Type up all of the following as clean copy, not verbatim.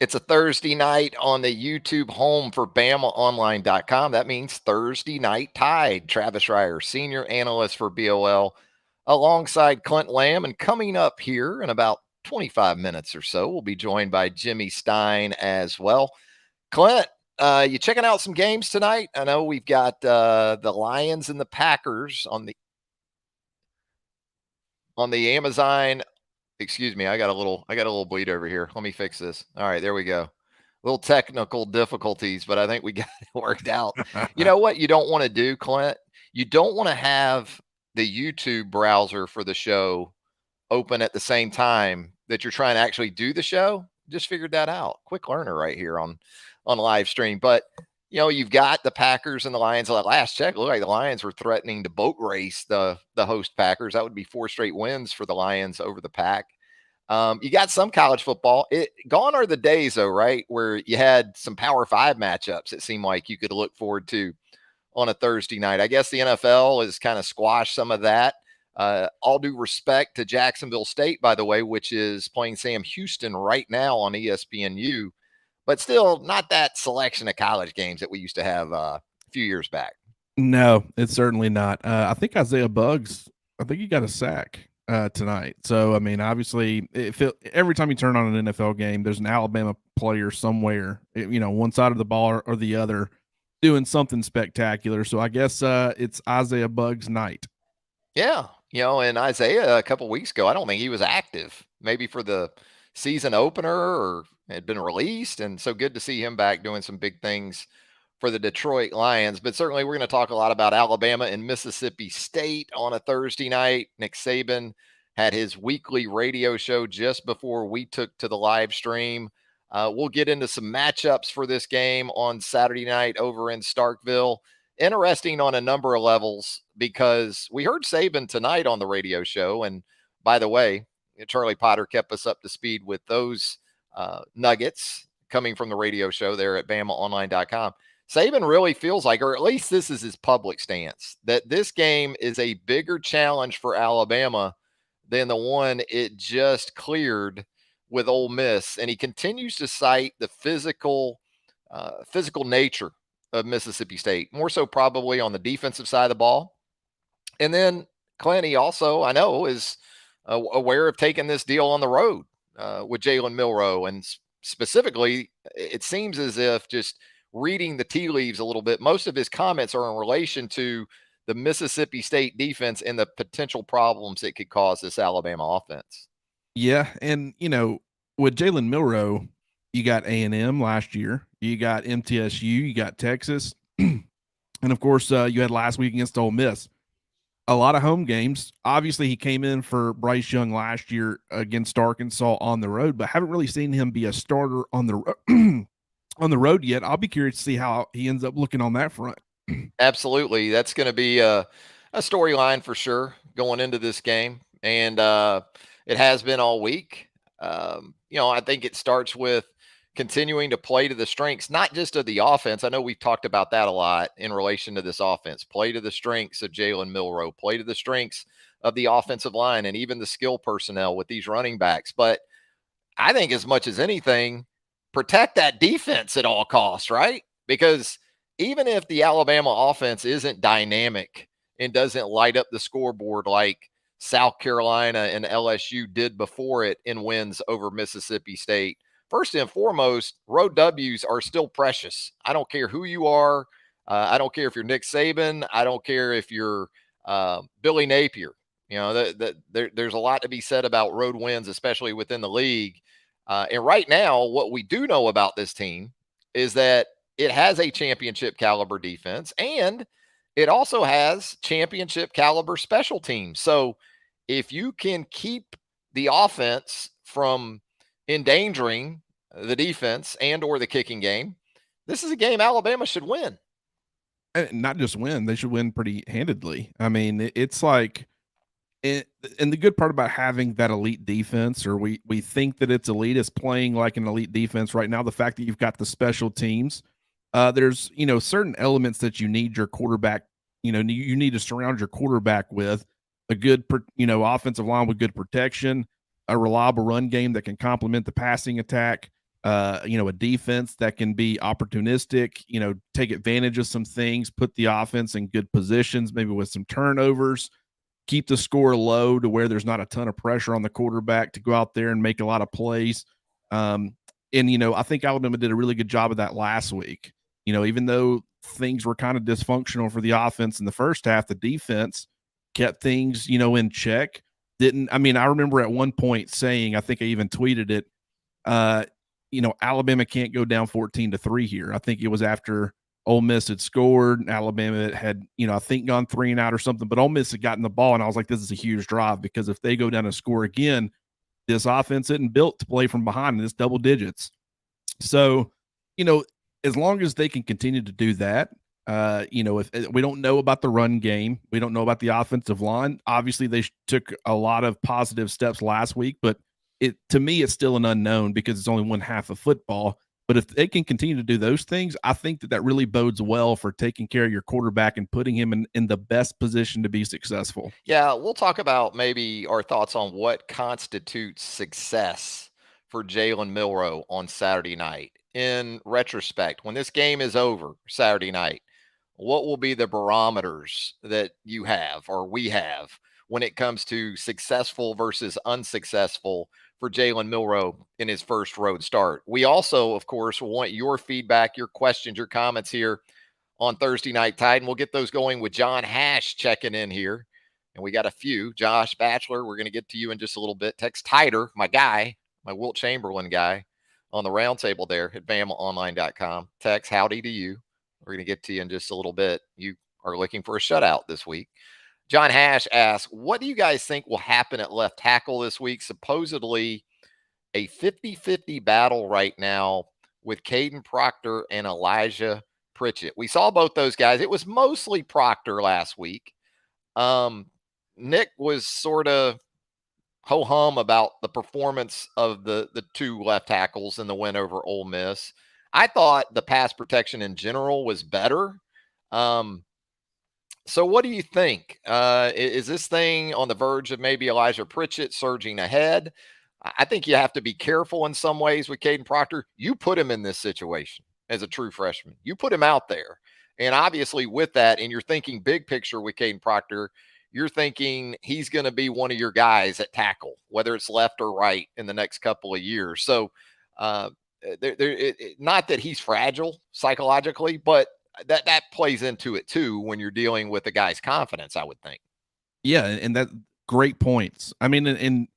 It's a Thursday night on the YouTube home for BamaOnLine.com. That means Thursday Night Tide. Travis Reier, senior analyst for BOL, alongside Clint Lamb. And coming up here in about 25 minutes or so, we'll be joined by Jimmy Stein as well. Clint, you checking out some games tonight? I know we've got the Lions and the Packers on the Amazon. Excuse me, I got a little bleed over here. Let me fix this. All right, there we go. Little technical difficulties, but I think we got it worked out. You know what you don't want to do, Clint? You don't want to have the YouTube browser for the show open at the same time that you're trying to actually do the show. Just figured that out. Quick learner right here on live stream. But you've got the Packers and the Lions. Last check, looked like the Lions were threatening to boat race the host Packers. That would be 4 straight wins for the Lions over the Pack. You got some college football. Gone are the days, though, right, where you had some Power 5 matchups it seemed like you could look forward to on a Thursday night. I guess the NFL has kind of squashed some of that. All due respect to Jacksonville State, by the way, which is playing Sam Houston right now on ESPNU, but still not that selection of college games that we used to have a few years back. No, it's certainly not. I think Isaiah Buggs, I think he got a sack tonight. So, I mean, obviously, every time you turn on an NFL game, there's an Alabama player somewhere, one side of the ball or the other, doing something spectacular. So I guess it's Isaiah Buggs night. Yeah, and Isaiah a couple weeks ago, I don't think he was active, maybe for the season opener or had been released. And so good to see him back doing some big things for the Detroit Lions. But certainly we're going to talk a lot about Alabama and Mississippi State on a Thursday night. Nick Saban had his weekly radio show just before we took to the live stream. We'll get into some matchups for this game on Saturday night over in Starkville. Interesting on a number of levels because we heard Saban tonight on the radio show. And by the way, Charlie Potter kept us up to speed with those nuggets coming from the radio show there at BamaOnLine.com. Saban really feels like, or at least this is his public stance, that this game is a bigger challenge for Alabama than the one it just cleared with Ole Miss. And he continues to cite the physical nature of Mississippi State, more so probably on the defensive side of the ball. And then Clint, he also, I know, is aware of taking this deal on the road with Jalen Milroe. And specifically, it seems as if, just reading the tea leaves a little bit, most of his comments are in relation to the Mississippi State defense and the potential problems it could cause this Alabama offense. Yeah, and, with Jalen Milroe, you got A&M last year, you got MTSU, you got Texas, and of course, you had last week against Ole Miss. A lot of home games. Obviously, he came in for Bryce Young last year against Arkansas on the road, but haven't really seen him be a starter on the road yet. I'll be curious to see how he ends up looking on that front. Absolutely. That's going to be a storyline for sure going into this game. And it has been all week. I think it starts with continuing to play to the strengths, not just of the offense. I know we've talked about that a lot in relation to this offense. Play to the strengths of Jalen Milroe, play to the strengths of the offensive line and even the skill personnel with these running backs. But I think as much as anything, protect that defense at all costs, right? Because even if the Alabama offense isn't dynamic and doesn't light up the scoreboard like South Carolina and LSU did before it in wins over Mississippi State, first and foremost, road W's are still precious. I don't care who you are. I don't care if you're Nick Saban. I don't care if you're Billy Napier. There's a lot to be said about road wins, especially within the league. And right now, what we do know about this team is that it has a championship caliber defense, and it also has championship caliber special teams. So if you can keep the offense from endangering the defense and or the kicking game, this is a game Alabama should win. And not just win, they should win pretty handedly. I mean, it's like, and the good part about having that elite defense, or we think that it's elite, is playing like an elite defense right now. The fact that you've got the special teams, there's certain elements that you need your quarterback. You need to surround your quarterback with a good offensive line with good protection, a reliable run game that can complement the passing attack. a defense that can be opportunistic, take advantage of some things, put the offense in good positions, maybe with some turnovers, keep the score low to where there's not a ton of pressure on the quarterback to go out there and make a lot of plays. Um, and I think Alabama did a really good job of that last week. Even though things were kind of dysfunctional for the offense in the first half, the defense kept things, in check. I remember at one point saying, I think I even tweeted it, uh, Alabama can't go down 14-3 here. I think it was after Ole Miss had scored. Alabama had, I think gone 3-and-out or something, but Ole Miss had gotten the ball, and I was like, this is a huge drive because if they go down and score again, this offense isn't built to play from behind, and it's double digits. So, you know, as long as they can continue to do that, if we don't know about the run game, we don't know about the offensive line. Obviously, they took a lot of positive steps last week, but to me, it's still an unknown because it's only one half of football. But if they can continue to do those things, I think that really bodes well for taking care of your quarterback and putting him in the best position to be successful. Yeah, we'll talk about maybe our thoughts on what constitutes success for Jalen Milroe on Saturday night. In retrospect, when this game is over Saturday night, what will be the barometers that you have or we have when it comes to successful versus unsuccessful for Jalen Milroe in his first road start? We also, of course, want your feedback, your questions, your comments here on Thursday Night Tide, and we'll get those going with John Hash checking in here. And we got a few. Josh Batchelor, we're going to get to you in just a little bit. Tex Tider, my guy, my Wilt Chamberlain guy on the roundtable there at BamaOnLine.com. Tex, howdy to you. We're going to get to you in just a little bit. You are looking for a shutout this week. John Hash asks, what do you guys think will happen at left tackle this week? Supposedly a 50-50 battle right now with Caden Proctor and Elijah Pritchett. We saw both those guys. It was mostly Proctor last week. Nick was sort of ho-hum about the performance of the two left tackles in the win over Ole Miss. I thought the pass protection in general was better. So what do you think? Is this thing on the verge of maybe Elijah Pritchett surging ahead? I think you have to be careful in some ways with Caden Proctor. You put him in this situation as a true freshman. You put him out there. And obviously with that, and you're thinking big picture with Caden Proctor, you're thinking he's going to be one of your guys at tackle, whether it's left or right in the next couple of years. So not that he's fragile psychologically, but that plays into it too when you're dealing with a guy's confidence, I would think. Yeah, and that great points. I mean, and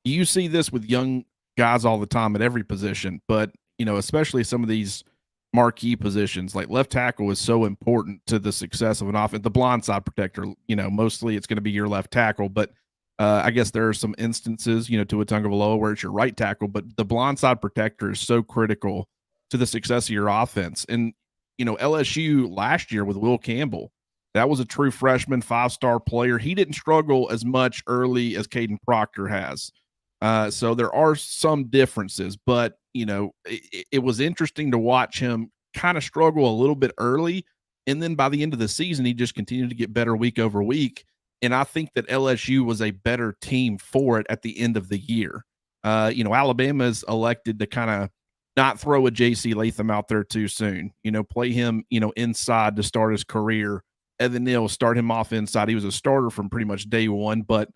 you see this with young guys all the time at every position, but especially some of these marquee positions like left tackle is so important to the success of an offense. The blindside protector, mostly it's going to be your left tackle, but I guess there are some instances, to a Tagovailoa where it's your right tackle, but the blindside protector is so critical to the success of your offense. And LSU last year with Will Campbell, that was a true freshman 5-star player. He didn't struggle as much early as Caden Proctor has. So there are some differences, but it was interesting to watch him kind of struggle a little bit early. And then by the end of the season, he just continued to get better week over week. And I think that LSU was a better team for it at the end of the year. Alabama's elected to kind of not throw a JC Latham out there too soon, play him, inside to start his career. Evan Neal, start him off inside. He was a starter from pretty much day one, but,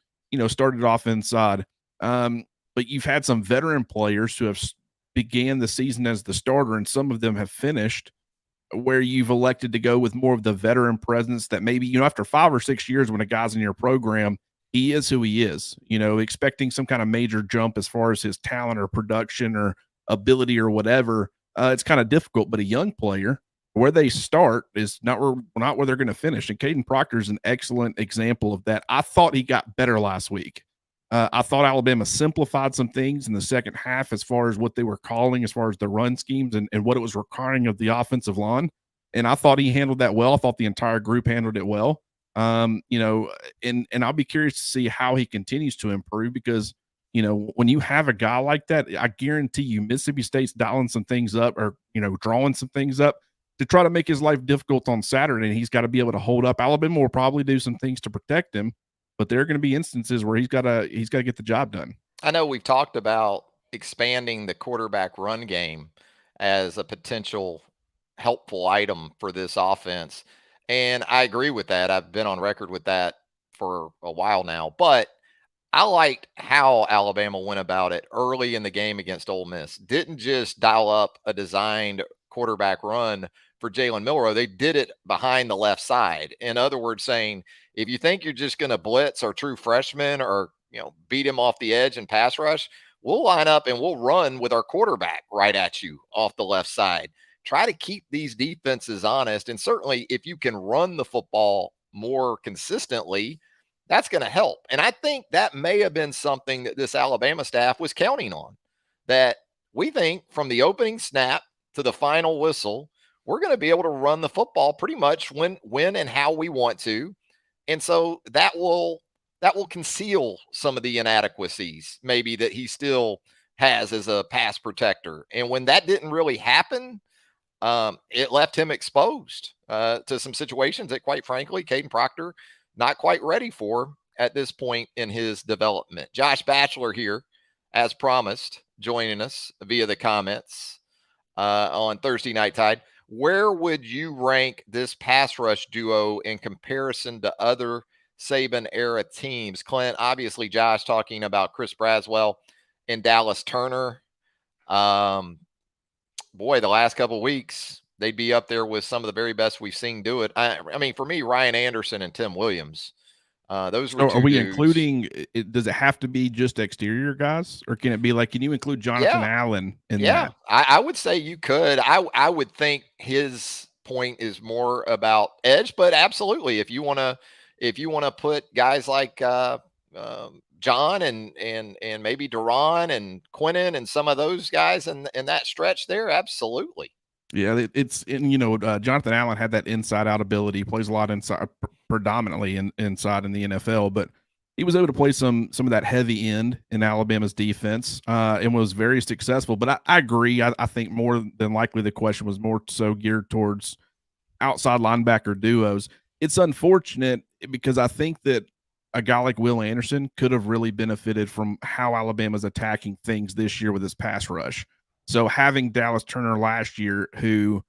started off inside. But you've had some veteran players who have began the season as the starter, and some of them have finished where you've elected to go with more of the veteran presence that maybe, after 5 or 6 years when a guy's in your program, he is who he is, expecting some kind of major jump as far as his talent or production or ability or whatever. It's kind of difficult, but a young player, where they start is not where they're going to finish. And Caden Proctor is an excellent example of that. I thought he got better last week. I thought Alabama simplified some things in the second half as far as what they were calling, as far as the run schemes and what it was requiring of the offensive line. And I thought he handled that well. I thought the entire group handled it well. And I'll be curious to see how he continues to improve because, when you have a guy like that, I guarantee you Mississippi State's dialing some things up or, drawing some things up to try to make his life difficult on Saturday. And he's got to be able to hold up. Alabama will probably do some things to protect him, but there are going to be instances where he's got to get the job done. I know we've talked about expanding the quarterback run game as a potential helpful item for this offense. And I agree with that. I've been on record with that for a while now. But I liked how Alabama went about it early in the game against Ole Miss. Didn't just dial up a designed quarterback run for Jalen Milroe. They did it behind the left side. In other words, saying if you think you're just going to blitz our true freshman or beat him off the edge and pass rush, we'll line up and we'll run with our quarterback right at you off the left side. Try to keep these defenses honest. And certainly if you can run the football more consistently, that's going to help. And I think that may have been something that this Alabama staff was counting on, that we think from the opening snap to the final whistle, we're going to be able to run the football pretty much when and how we want to. And so that will conceal some of the inadequacies maybe that he still has as a pass protector. And when that didn't really happen, it left him exposed to some situations that, quite frankly, Caden Proctor not quite ready for at this point in his development. Josh Batchelor here, as promised, joining us via the comments on Thursday Night Tide. Where would you rank this pass rush duo in comparison to other Saban era teams? Clint, obviously, Josh talking about Chris Braswell and Dallas Turner. Boy, the last couple of weeks, they'd be up there with some of the very best we've seen do it. I mean, for me, Ryan Anderson and Tim Williams. Those were two. Are we dudes. including? Does it have to be just exterior guys, or can it be like? Can you include Jonathan Allen in that? I would say you could. I would think his point is more about edge, but absolutely, if you want to put guys like John and maybe Duran and Quinnen and some of those guys in that stretch there, absolutely. Yeah, Jonathan Allen had that inside out ability. He plays a lot inside, predominantly inside in the NFL, but he was able to play some of that heavy end in Alabama's defense and was very successful. But I agree. I think more than likely the question was more so geared towards outside linebacker duos. It's unfortunate because I think that a guy like Will Anderson could have really benefited from how Alabama's attacking things this year with his pass rush. So having Dallas Turner last year, who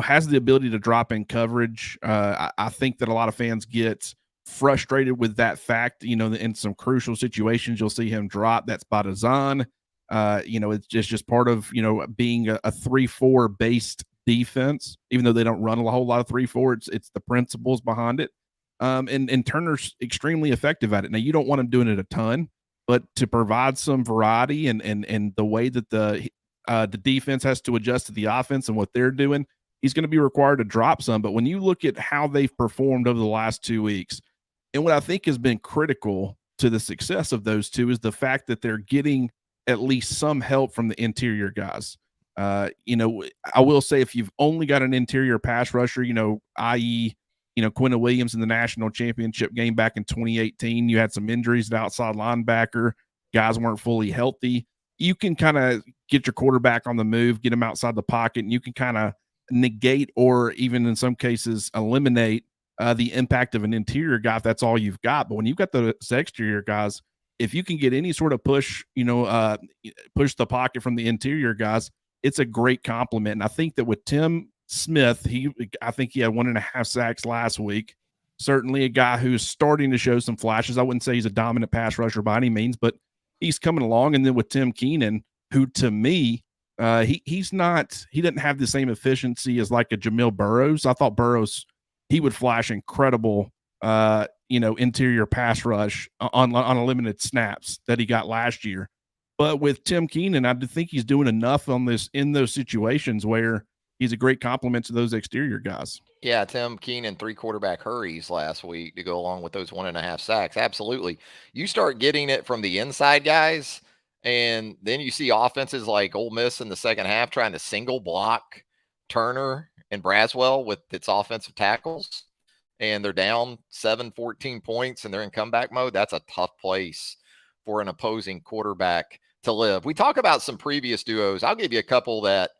has the ability to drop in coverage, I think that a lot of fans get frustrated with that fact. In some crucial situations, you'll see him drop. That's by design. It's just part of being a 3-4 based defense. Even though they don't run a whole lot of 3-4, it's the principles behind it. And Turner's extremely effective at it. Now you don't want him doing it a ton, but to provide some variety and the way that the defense has to adjust to the offense and what they're doing, he's going to be required to drop some. But when you look at how they've performed over the last 2 weeks, and what I think has been critical to the success of those two is the fact that they're getting at least some help from the interior guys. I will say if you've only got an interior pass rusher, i.e., Quinnen Williams in the national championship game back in 2018, you had some injuries at outside linebacker. Guys weren't fully healthy. You can kind of get your quarterback on the move, get him outside the pocket, and you can kind of negate or even in some cases eliminate the impact of an interior guy if that's all you've got. But when you've got the exterior guys, if you can get any sort of push the pocket from the interior guys, it's a great compliment. And I think that with Tim Smith, I think he had 1.5 sacks last week. Certainly a guy who's starting to show some flashes. I wouldn't say he's a dominant pass rusher by any means, but he's coming along. And then with Tim Keenan, who to me, he doesn't have the same efficiency as like a Jamil Burroughs. I thought Burroughs, he would flash incredible, interior pass rush on a limited snaps that he got last year. But with Tim Keenan, I think he's doing enough on this in those situations where he's a great compliment to those exterior guys. Yeah, Tim Keenan 3 quarterback hurries last week to go along with those 1.5 sacks. Absolutely. You start getting it from the inside guys, and then you see offenses like Ole Miss in the second half trying to single block Turner and Braswell with its offensive tackles, and they're down 14 points, and they're in comeback mode. That's a tough place for an opposing quarterback to live. We talk about some previous duos. I'll give you a couple that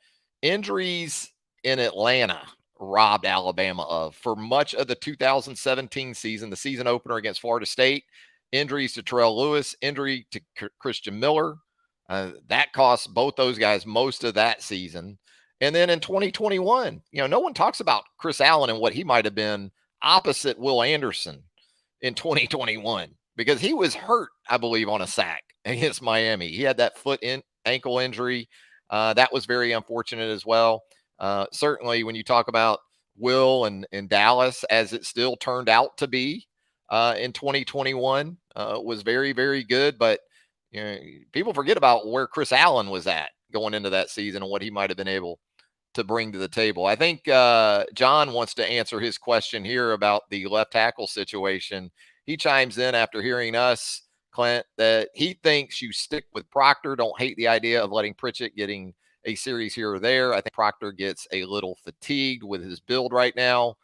injuries in Atlanta robbed Alabama of. For much of the 2017 season, the season opener against Florida State, injuries to Terrell Lewis, injury to Christian Miller, That cost both those guys most of that season. And then in 2021, no one talks about Chris Allen and what he might have been opposite Will Anderson in 2021 because he was hurt, I believe, on a sack against Miami. He had that ankle injury. That was very unfortunate as well. Certainly, when you talk about Will and Dallas, as it still turned out to be in 2021, was very, very good. But people forget about where Chris Allen was at going into that season and what he might have been able to bring to the table. I think John wants to answer his question here about the left tackle situation. He chimes in after hearing us, Clint, that he thinks you stick with Proctor. Don't hate the idea of letting Pritchett getting a series here or there. I think Proctor gets a little fatigued with his build right now.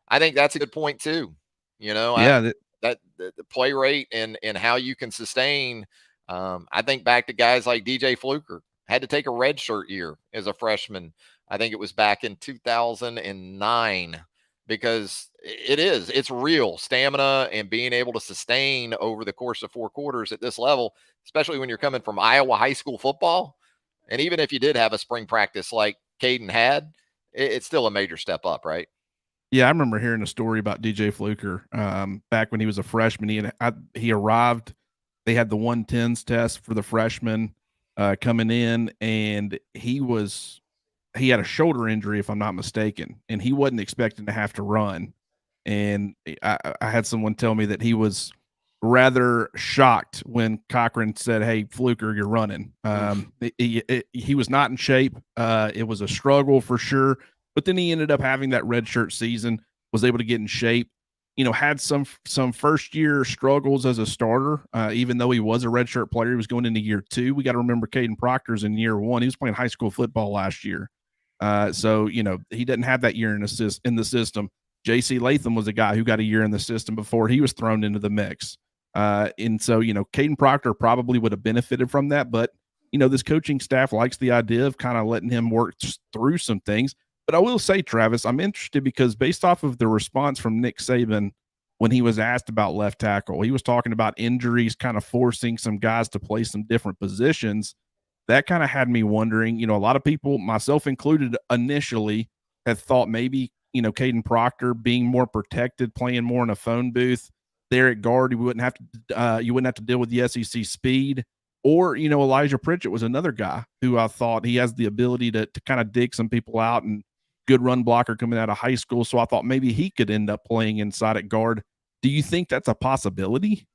I think that's a good point too. Yeah, that the play rate and how you can sustain. I think back to guys like DJ Fluker had to take a redshirt year as a freshman. I think it was back in 2009 because it's real stamina and being able to sustain over the course of 4 quarters at this level, especially when you're coming from Iowa high school football. And even if you did have a spring practice like Caden had, it's still a major step up, right? Yeah, I remember hearing a story about DJ Fluker back when he was a freshman. He arrived. They had the 110s test for the freshmen coming in, and he had a shoulder injury, if I'm not mistaken, and he wasn't expecting to have to run. And I had someone tell me that he was rather shocked when Cochran said, "Hey, Fluker, you're running." He was not in shape. It was a struggle for sure. But then he ended up having that redshirt season, was able to get in shape. Had some first year struggles as a starter, even though he was a redshirt player. He was going into year 2. We got to remember Caden Proctor's in year 1. He was playing high school football last year. So he didn't have that year in the system. J.C. Latham was a guy who got a year in the system before he was thrown into the mix. And so, Caden Proctor probably would have benefited from that. But, this coaching staff likes the idea of kind of letting him work through some things. But I will say, Travis, I'm interested because based off of the response from Nick Saban when he was asked about left tackle, he was talking about injuries kind of forcing some guys to play some different positions. That kind of had me wondering, a lot of people, myself included, initially had thought maybe, Caden Proctor being more protected, playing more in a phone booth there at guard, you wouldn't have to deal with the SEC speed. Or, Elijah Pritchett was another guy who I thought he has the ability to kind of dig some people out and good run blocker coming out of high school. So I thought maybe he could end up playing inside at guard. Do you think that's a possibility?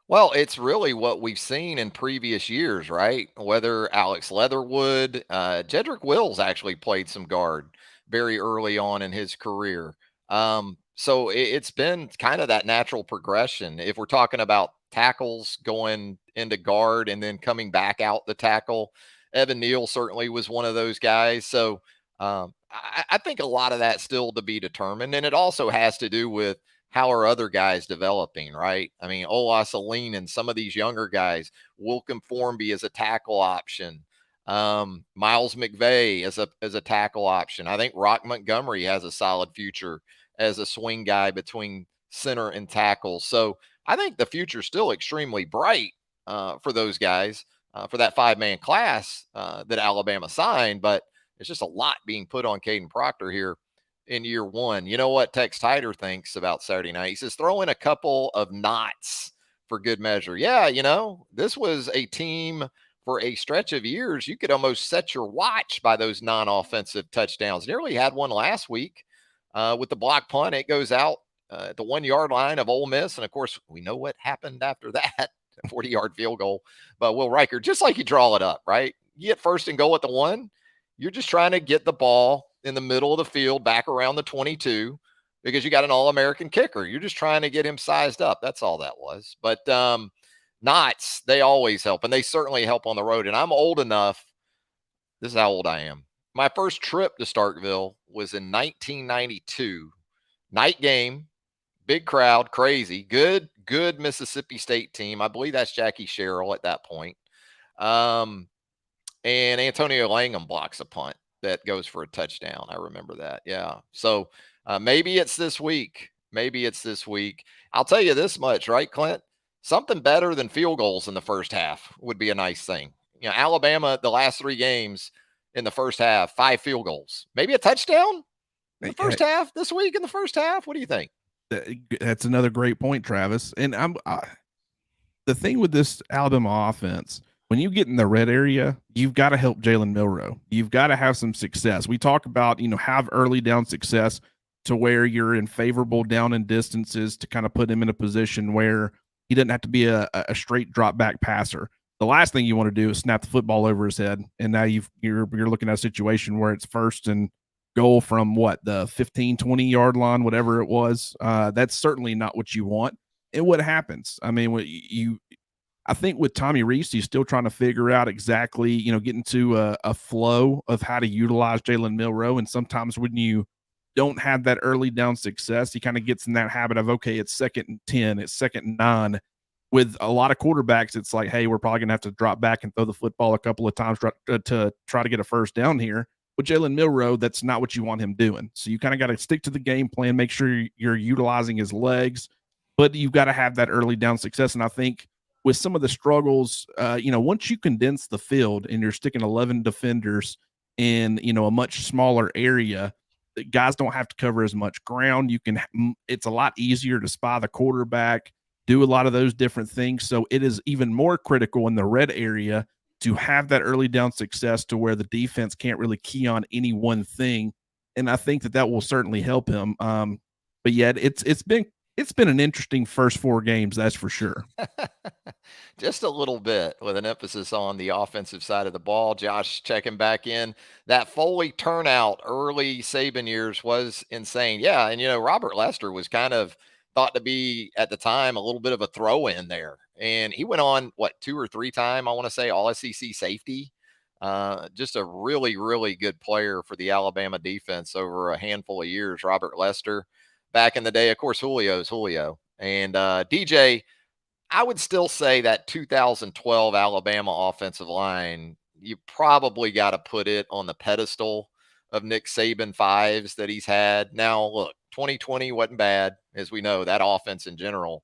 Well, it's really what we've seen in previous years, right? Whether Alex Leatherwood, Jedrick Wills actually played some guard very early on in his career. So it's been kind of that natural progression. If we're talking about tackles going into guard and then coming back out the tackle, Evan Neal certainly was one of those guys. So I think a lot of that still to be determined. And it also has to do with how are other guys developing, right? I mean, Ola Saline and some of these younger guys, Wilkin Formby as a tackle option, Miles McVay as a tackle option. I think Rock Montgomery has a solid future as a swing guy between center and tackle. So I think the future's still extremely bright for those guys, for that 5-man class that Alabama signed. But it's just a lot being put on Caden Proctor here in year 1. You know what Tex Tider thinks about Saturday night? He says, throw in a couple of knots for good measure. Yeah, this was a team for a stretch of years. You could almost set your watch by those non-offensive touchdowns. Nearly had one last week with the block punt. It goes out at the 1-yard line of Ole Miss. And of course, we know what happened after that, 40-yard field goal. But Will Riker, just like you draw it up, right? You get first and goal at the 1. You're just trying to get the ball in the middle of the field back around the 22 because you got an All-American kicker. You're just trying to get him sized up. That's all that was. But knots, they always help, and they certainly help on the road. And I'm old enough. This is how old I am. My first trip to Starkville was in 1992. Night game, big crowd, crazy, good Mississippi State team. I believe that's Jackie Sherrill at that point. And Antonio Langham blocks a punt that goes for a touchdown. I remember that. Yeah. So maybe it's this week. I'll tell you this much, right, Clint? Something better than field goals in the first half would be a nice thing. Alabama, the last 3 games in the first half, 5 field goals, maybe a touchdown in the first half this week in the first half. What do you think? That's another great point, Travis. And the thing with this Alabama offense, when you get in the red area, you've got to help Jalen Milroe. You've got to have some success. We talk about, have early down success to where you're in favorable down and distances to kind of put him in a position where he doesn't have to be a straight drop back passer. The last thing you want to do is snap the football over his head, and now you're looking at a situation where it's first and goal from the 15, 20-yard line, whatever it was. That's certainly not what you want. And what happens? I mean, I think with Tommy Rees, he's still trying to figure out exactly, get into a flow of how to utilize Jalen Milroe. And sometimes when you don't have that early down success, he kind of gets in that habit of, okay, it's 2nd and 10, it's 2nd and 9. With a lot of quarterbacks, it's like, hey, we're probably going to have to drop back and throw the football a couple of times to try to get a first down here. With Jalen Milroe, that's not what you want him doing. So you kind of got to stick to the game plan, make sure you're utilizing his legs, but you've got to have that early down success. And I think with some of the struggles, once you condense the field and you're sticking 11 defenders in, a much smaller area, guys don't have to cover as much ground. It's a lot easier to spy the quarterback, do a lot of those different things. So it is even more critical in the red area to have that early down success to where the defense can't really key on any one thing. And I think that will certainly help him. But yet it's been an interesting first 4 games, that's for sure. Just a little bit, with an emphasis on the offensive side of the ball. Josh checking back in. That Foley turnout early Saban years was insane. Yeah, and Robert Lester was kind of thought to be at the time a little bit of a throw in there. And he went on 2 or 3 time, I want to say, all SEC safety. Just a really, really good player for the Alabama defense over a handful of years. Robert Lester, back in the day, of course, Julio's Julio. And DJ, I would still say that 2012 Alabama offensive line, you probably got to put it on the pedestal of Nick Saban 5s that he's had. Now, look, 2020 wasn't bad. As we know, that offense in general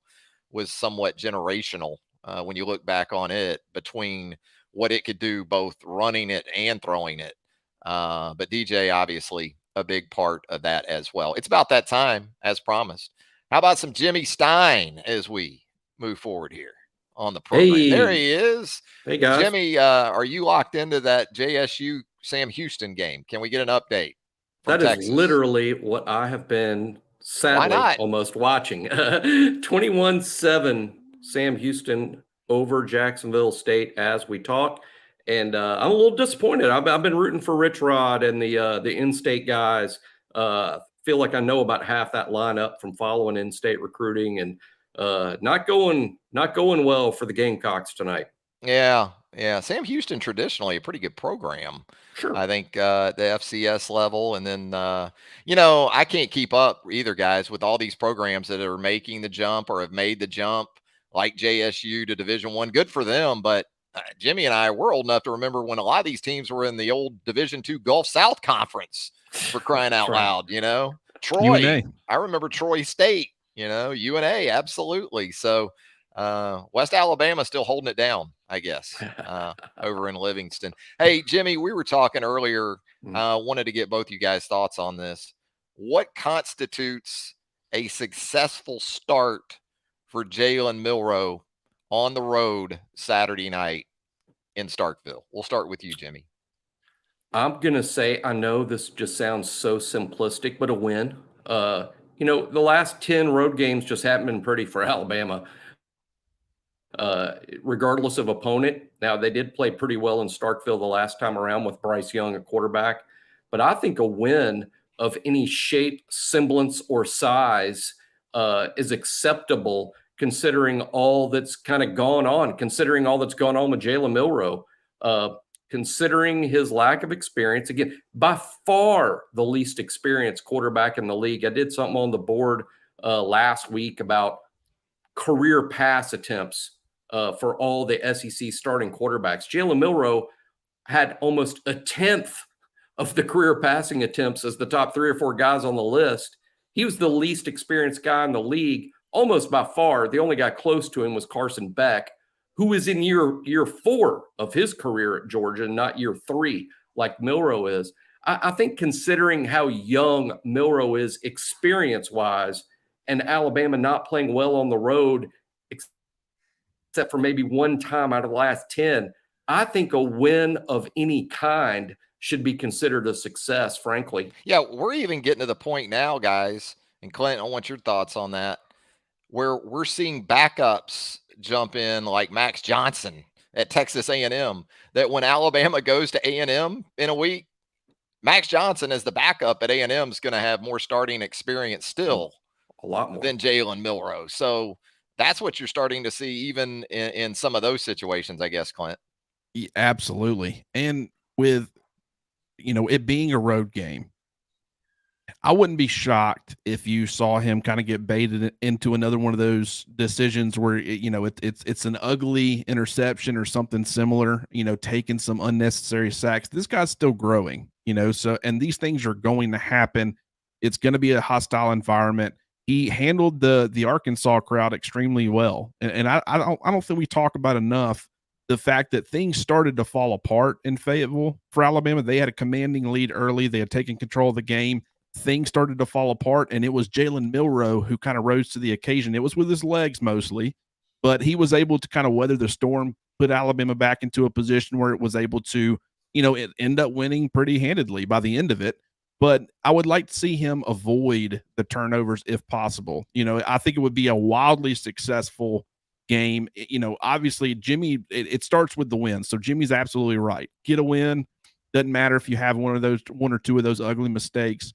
was somewhat generational when you look back on it, between what it could do both running it and throwing it. But DJ, obviously, a big part of that as well. It's about that time, as promised. How about some Jimmy Stein as we move forward here on the program? Hey. There he is. Hey, guys. Jimmy, are you locked into that JSU Sam Houston game? Can we get an update from Texas? Is literally what I have been sadly almost watching. 21-7 Sam Houston over Jacksonville State as we talk. And I'm a little disappointed. I've been rooting for Rich Rod and the in-state guys. Feel like I know about half that lineup from following in-state recruiting, and not going well for the Gamecocks tonight. Yeah. Sam Houston, traditionally a pretty good program. Sure. I think the FCS level, and then I can't keep up either, guys, with all these programs that are making the jump or have made the jump, like JSU to Division I. Good for them, but Jimmy and I, we're old enough to remember when a lot of these teams were in the old Division II Gulf South Conference, for crying out loud. Troy, UNA. I remember Troy State. UNA, absolutely. So West Alabama still holding it down, I guess, over in Livingston. Hey, Jimmy, we were talking earlier. Wanted to get both you guys' thoughts on this. What constitutes a successful start for Jalen Milroe on the road Saturday night in Starkville? We'll start with you, Jimmy. I'm going to say, I know this just sounds so simplistic, but a win. The last 10 road games just haven't been pretty for Alabama, regardless of opponent. Now, they did play pretty well in Starkville the last time around with Bryce Young at quarterback. But I think a win of any shape, semblance, or size is acceptable, considering all that's kind of gone on, considering all that's gone on with Jalen Milroe. Considering his lack of experience, again, by far the least experienced quarterback in the league. I did something on the board last week about career pass attempts for all the SEC starting quarterbacks. Jalen Milroe had almost a tenth of the career passing attempts as the top 3 or 4 guys on the list. He was the least experienced guy in the league, almost by far. The only guy close to him was Carson Beck, who is in year 4 of his career at Georgia, not year 3, like Milroe is. I think considering how young Milroe is experience-wise, and Alabama not playing well on the road, except for maybe one time out of the last 10, I think a win of any kind should be considered a success, frankly. Yeah, we're even getting to the point now, guys, and Clint, I want your thoughts on that, where we're seeing backups jump in like Max Johnson at Texas A&M, that when Alabama goes to A&M in a week, Max Johnson as the backup at A&M is going to have more starting experience still a lot more than Jalen Milroe. So that's what you're starting to see even in some of those situations, I guess, Clint. Yeah, absolutely. And with, it being a road game, I wouldn't be shocked if you saw him kind of get baited into another one of those decisions where it's an ugly interception or something similar, taking some unnecessary sacks. This guy's still growing, so, and these things are going to happen. It's going to be a hostile environment. He handled the Arkansas crowd extremely well, and I don't think we talk about enough the fact that things started to fall apart in Fayetteville for Alabama. They had a commanding lead early. They had taken control of the game. Things started to fall apart, and it was Jalen Milroe who kind of rose to the occasion. It was with his legs mostly, but he was able to kind of weather the storm, put Alabama back into a position where it was able to, it end up winning pretty handedly by the end of it. But I would like to see him avoid the turnovers if possible. I think it would be a wildly successful game. Obviously, Jimmy, it starts with the win. So Jimmy's absolutely right. Get a win. Doesn't matter if you have one or two of those ugly mistakes.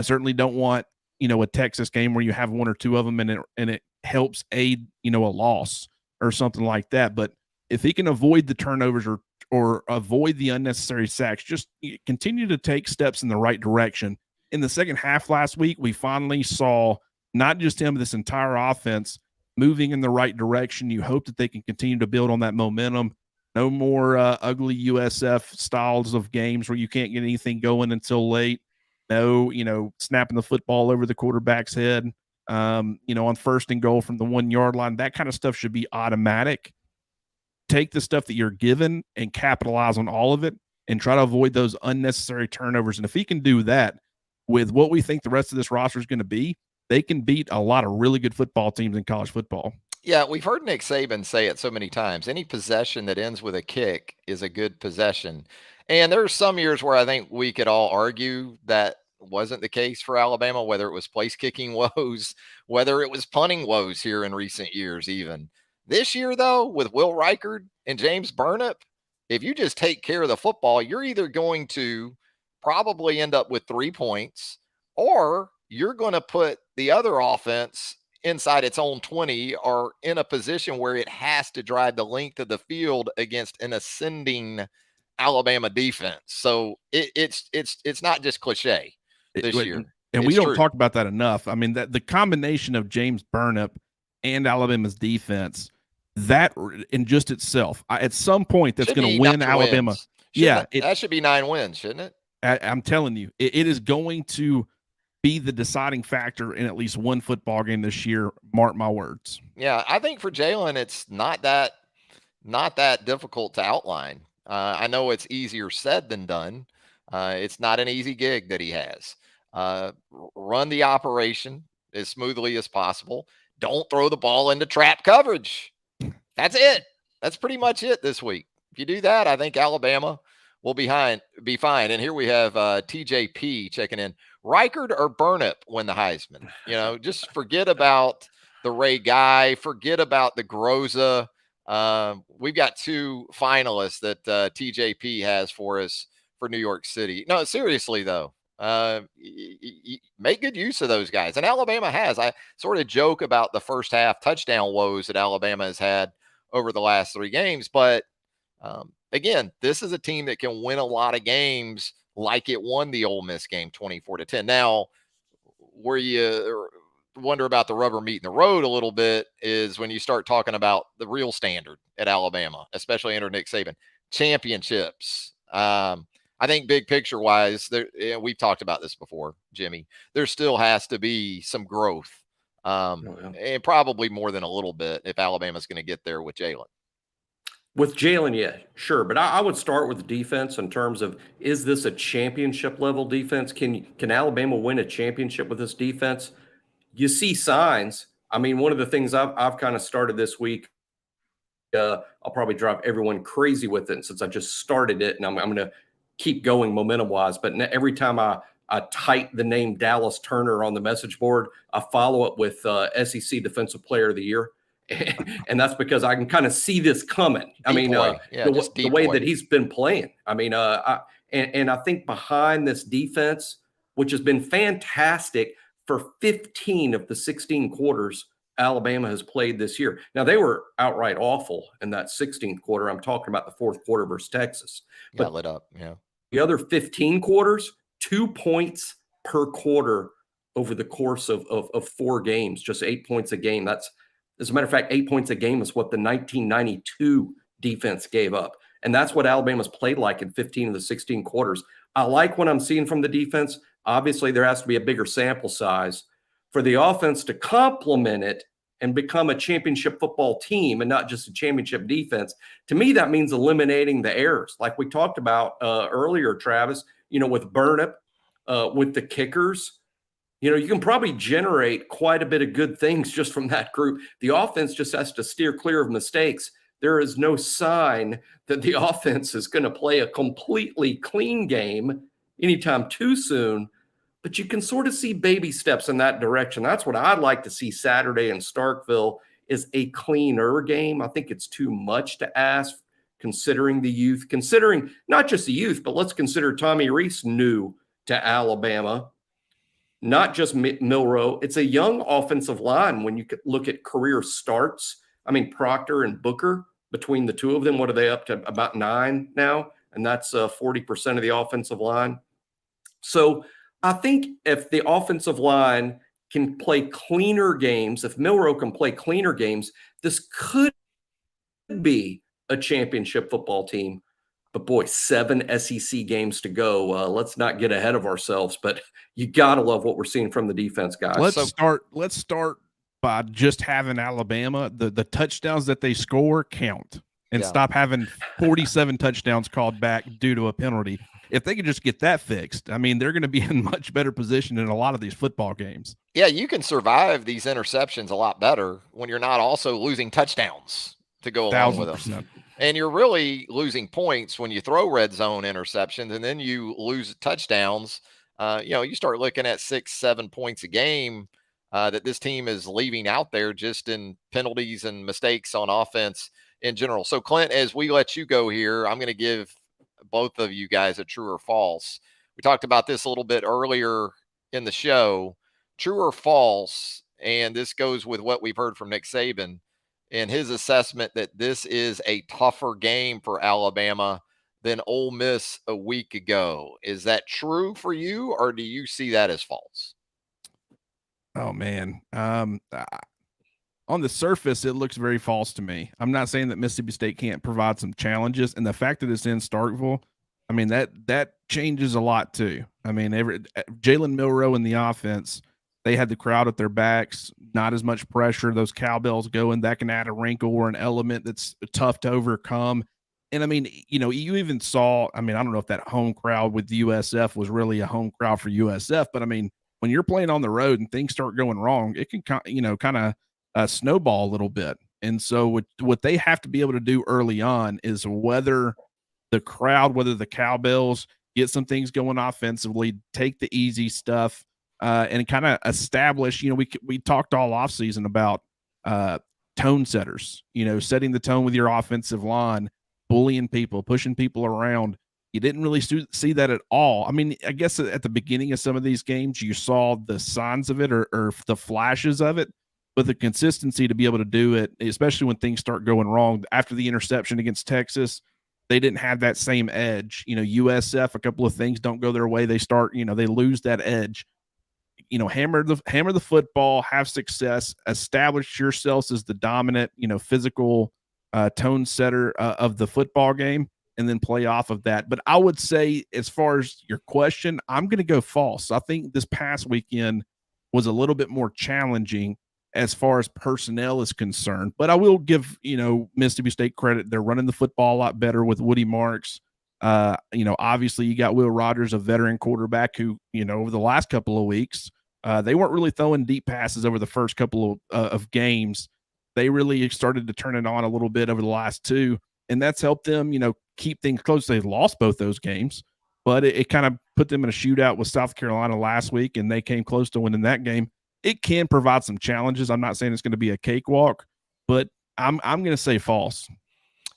Certainly don't want, a Texas game where you have one or two of them and it helps aid, a loss or something like that. But if he can avoid the turnovers or avoid the unnecessary sacks, just continue to take steps in the right direction. In the second half last week, we finally saw not just him, this entire offense moving in the right direction. You hope that they can continue to build on that momentum. No more ugly USF styles of games where you can't get anything going until late. No, snapping the football over the quarterback's head, on first and goal from the 1 yard line. That kind of stuff should be automatic. Take the stuff that you're given and capitalize on all of it and try to avoid those unnecessary turnovers. And if he can do that with what we think the rest of this roster is going to be, they can beat a lot of really good football teams in college football. Yeah, we've heard Nick Saban say it so many times. Any possession that ends with a kick is a good possession. And there are some years where I think we could all argue that wasn't the case for Alabama, whether it was place kicking woes, whether it was punting woes here in recent years even. This year, though, with Will Reichard and James Burnip, if you just take care of the football, you're either going to probably end up with 3 points or you're going to put the other offense inside its own 20 or in a position where it has to drive the length of the field against an ascending Alabama defense. So it's not just cliche this year. And we don't talk about that enough. I mean, that the combination of James Burnip and Alabama's defense, that in just itself, at some point, that's going to win Alabama. That should be 9 wins, shouldn't it? I'm telling you, it is going to be the deciding factor in at least one football game this year. Mark my words. Yeah, I think for Jalen, it's not that difficult to outline. I know it's easier said than done. It's not an easy gig that he has. Run the operation as smoothly as possible. Don't throw the ball into trap coverage. That's it. That's pretty much it this week. If you do that, I think Alabama will be fine. And here we have TJP checking in. Reichard or Burnip win the Heisman? Just forget about the Ray Guy. Forget about the Groza. We've got 2 finalists that TJP has for us for New York City. No, seriously, though. Make good use of those guys. And Alabama has. I sort of joke about the first half touchdown woes that Alabama has had over the last 3 games. But again, this is a team that can win a lot of games like it won the Ole Miss game 24-10. Now, where you wonder about the rubber meeting the road a little bit is when you start talking about the real standard at Alabama, especially under Nick Saban. Championships. I think big picture wise, we've talked about this before, Jimmy. There still has to be some growth, and probably more than a little bit if Alabama's going to get there with Jalen. With Jalen, yeah, sure. But I would start with the defense in terms of, is this a championship level defense? Can Alabama win a championship with this defense? You see signs. I mean, one of the things I've kind of started this week, I'll probably drive everyone crazy with it since I just started it, and I'm going to keep going momentum wise. But every time I type the name Dallas Turner on the message board, I follow it with SEC Defensive Player of the Year. And that's because I can kind of see this coming. I mean, the way that he's been playing. I mean, and I think behind this defense, which has been fantastic for 15 of the 16 quarters Alabama has played this year. Now, they were outright awful in that 16th quarter. I'm talking about the fourth quarter versus Texas. Got lit up, yeah. The other 15 quarters, 2 points per quarter over the course of 4 games, just 8 points a game. That's, as a matter of fact, 8 points a game is what the 1992 defense gave up. And that's what Alabama's played like in 15 of the 16 quarters. I like what I'm seeing from the defense. Obviously, there has to be a bigger sample size for the offense to complement it and become a championship football team and not just a championship defense. To me, that means eliminating the errors. Like we talked about earlier, Travis, with Burnip, with the kickers, you can probably generate quite a bit of good things just from that group. The offense just has to steer clear of mistakes. There is no sign that the offense is going to play a completely clean game anytime too soon, but you can sort of see baby steps in that direction. That's what I'd like to see Saturday in Starkville, is a cleaner game. I think it's too much to ask considering the youth, considering not just the youth, but let's consider Tommy Rees new to Alabama, not just Milroe. It's a young offensive line when you could look at career starts. I mean, Proctor and Booker, between the two of them, what are they up to? About 9 now, and that's 40% of the offensive line. So I think if the offensive line can play cleaner games, if Milroe can play cleaner games, this could be a championship football team. But boy, 7 SEC games to go. Let's not get ahead of ourselves, but you got to love what we're seeing from the defense, guys. Let's start by just having Alabama, the touchdowns that they score count, and stop having 47 touchdowns called back due to a penalty. If they could just get that fixed, I mean, they're going to be in much better position in a lot of these football games. Yeah, you can survive these interceptions a lot better when you're not also losing touchdowns to go along with them. And you're really losing points when you throw red zone interceptions and then you lose touchdowns. You start looking at 6-7 points a game that this team is leaving out there just in penalties and mistakes on offense in general. So, Clint, as we let you go here, I'm going to give both of you guys a true or false. We talked about this a little bit earlier in the show. True or false, and this goes with what we've heard from Nick Saban in his assessment that this is a tougher game for Alabama than Ole Miss a week ago. Is that true for you, or do you see that as false? Oh, man. On the surface, it looks very false to me. I'm not saying that Mississippi State can't provide some challenges, and the fact that it's in Starkville, I mean, that changes a lot too. I mean, Jalen Milroe in the offense, they had the crowd at their backs, not as much pressure. Those cowbells going, that can add a wrinkle or an element that's tough to overcome. And I mean, you even saw, I mean, I don't know if that home crowd with USF was really a home crowd for USF, but I mean, when you're playing on the road and things start going wrong, it can kind of snowball a little bit. And so what they have to be able to do early on is whether the crowd, whether the cowbells get some things going offensively, take the easy stuff, and kind of establish, we talked all offseason about tone setters, setting the tone with your offensive line, bullying people, pushing people around. You didn't really see that at all. I mean, I guess at the beginning of some of these games, you saw the signs of it or the flashes of it, but the consistency to be able to do it, especially when things start going wrong. After the interception against Texas, they didn't have that same edge. USF, a couple of things don't go their way. They start, they lose that edge. Hammer the football, have success, establish yourselves as the dominant, physical tone setter of the football game, and then play off of that. But I would say, as far as your question, I'm going to go false. I think this past weekend was a little bit more challenging as far as personnel is concerned. But I will give, Mississippi State credit. They're running the football a lot better with Woody Marks. Obviously you got Will Rogers, a veteran quarterback who, over the last couple of weeks, they weren't really throwing deep passes over the first couple of games. They really started to turn it on a little bit over the last two, and that's helped them, keep things close. They lost both those games, but it kind of put them in a shootout with South Carolina last week, and they came close to winning that game. It can provide some challenges. I'm not saying it's going to be a cakewalk, but I'm going to say false.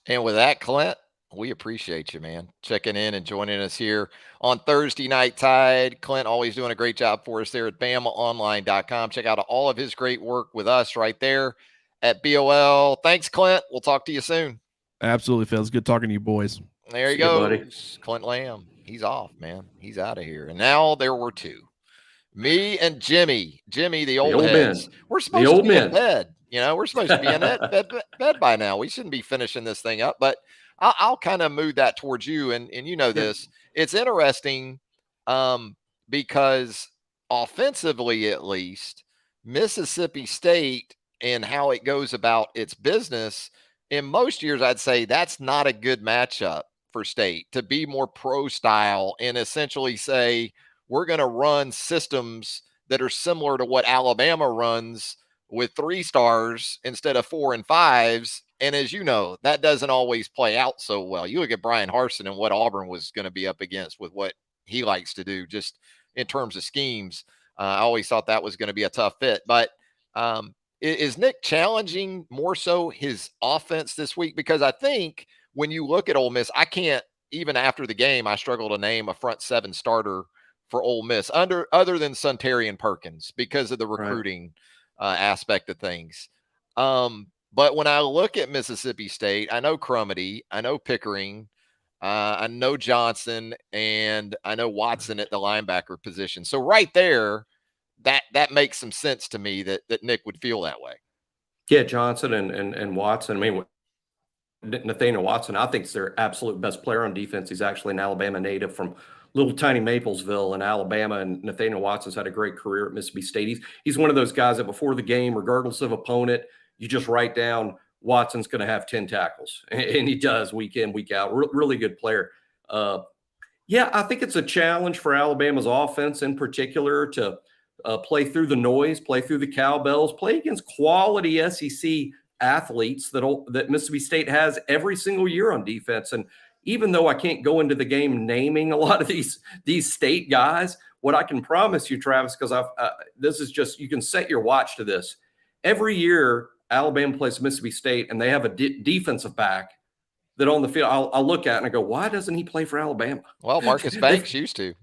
And with that, Clint, we appreciate you, man, checking in and joining us here on Thursday Night Tide. Clint always doing a great job for us there at BamaOnLine.com. Check out all of his great work with us right there at BOL. Thanks, Clint. We'll talk to you soon. Absolutely, fellas. Good talking to you boys. There he goes, Clint Lamb. He's off, man. He's out of here. And now there were two. Me and Jimmy, the old heads. We're supposed to be in bed. We're supposed to be in bed by now. We shouldn't be finishing this thing up, but I'll kind of move that towards you. And this, it's interesting because offensively, at least, Mississippi State and how it goes about its business, in most years, I'd say that's not a good matchup for State to be more pro style and essentially say, we're going to run systems that are similar to what Alabama runs with 3 stars instead of 4 and 5s. And as you know, that doesn't always play out so well. You look at Brian Harsin and what Auburn was going to be up against with what he likes to do just in terms of schemes. I always thought that was going to be a tough fit. But is Nick challenging more so his offense this week? Because I think when you look at Ole Miss, I can't, even after the game, I struggle to name a front 7 starter for Ole Miss other than Suntarian Perkins because of the recruiting aspect of things. But when I look at Mississippi State, I know Crumity, I know Pickering, I know Johnson, and I know Watson at the linebacker position. So right there, that makes some sense to me that Nick would feel that way. Yeah, Johnson and Watson. I mean, Nathaniel Watson, I think is their absolute best player on defense. He's actually an Alabama native from little tiny Maplesville in Alabama, and Nathaniel Watson's had a great career at Mississippi State. He's one of those guys that before the game, regardless of opponent, you just write down Watson's going to have 10 tackles, and he does week in, week out. Really good player. Yeah, I think it's a challenge for Alabama's offense in particular to play through the noise, play through the cowbells, play against quality SEC athletes that Mississippi State has every single year on defense. And even though I can't go into the game naming a lot of these state guys, what I can promise you, Travis, because this is just, you can set your watch to this. Every year, Alabama plays Mississippi State, and they have a defensive back that on the field, I'll look at and I go, why doesn't he play for Alabama? Well, Marcus Banks used to.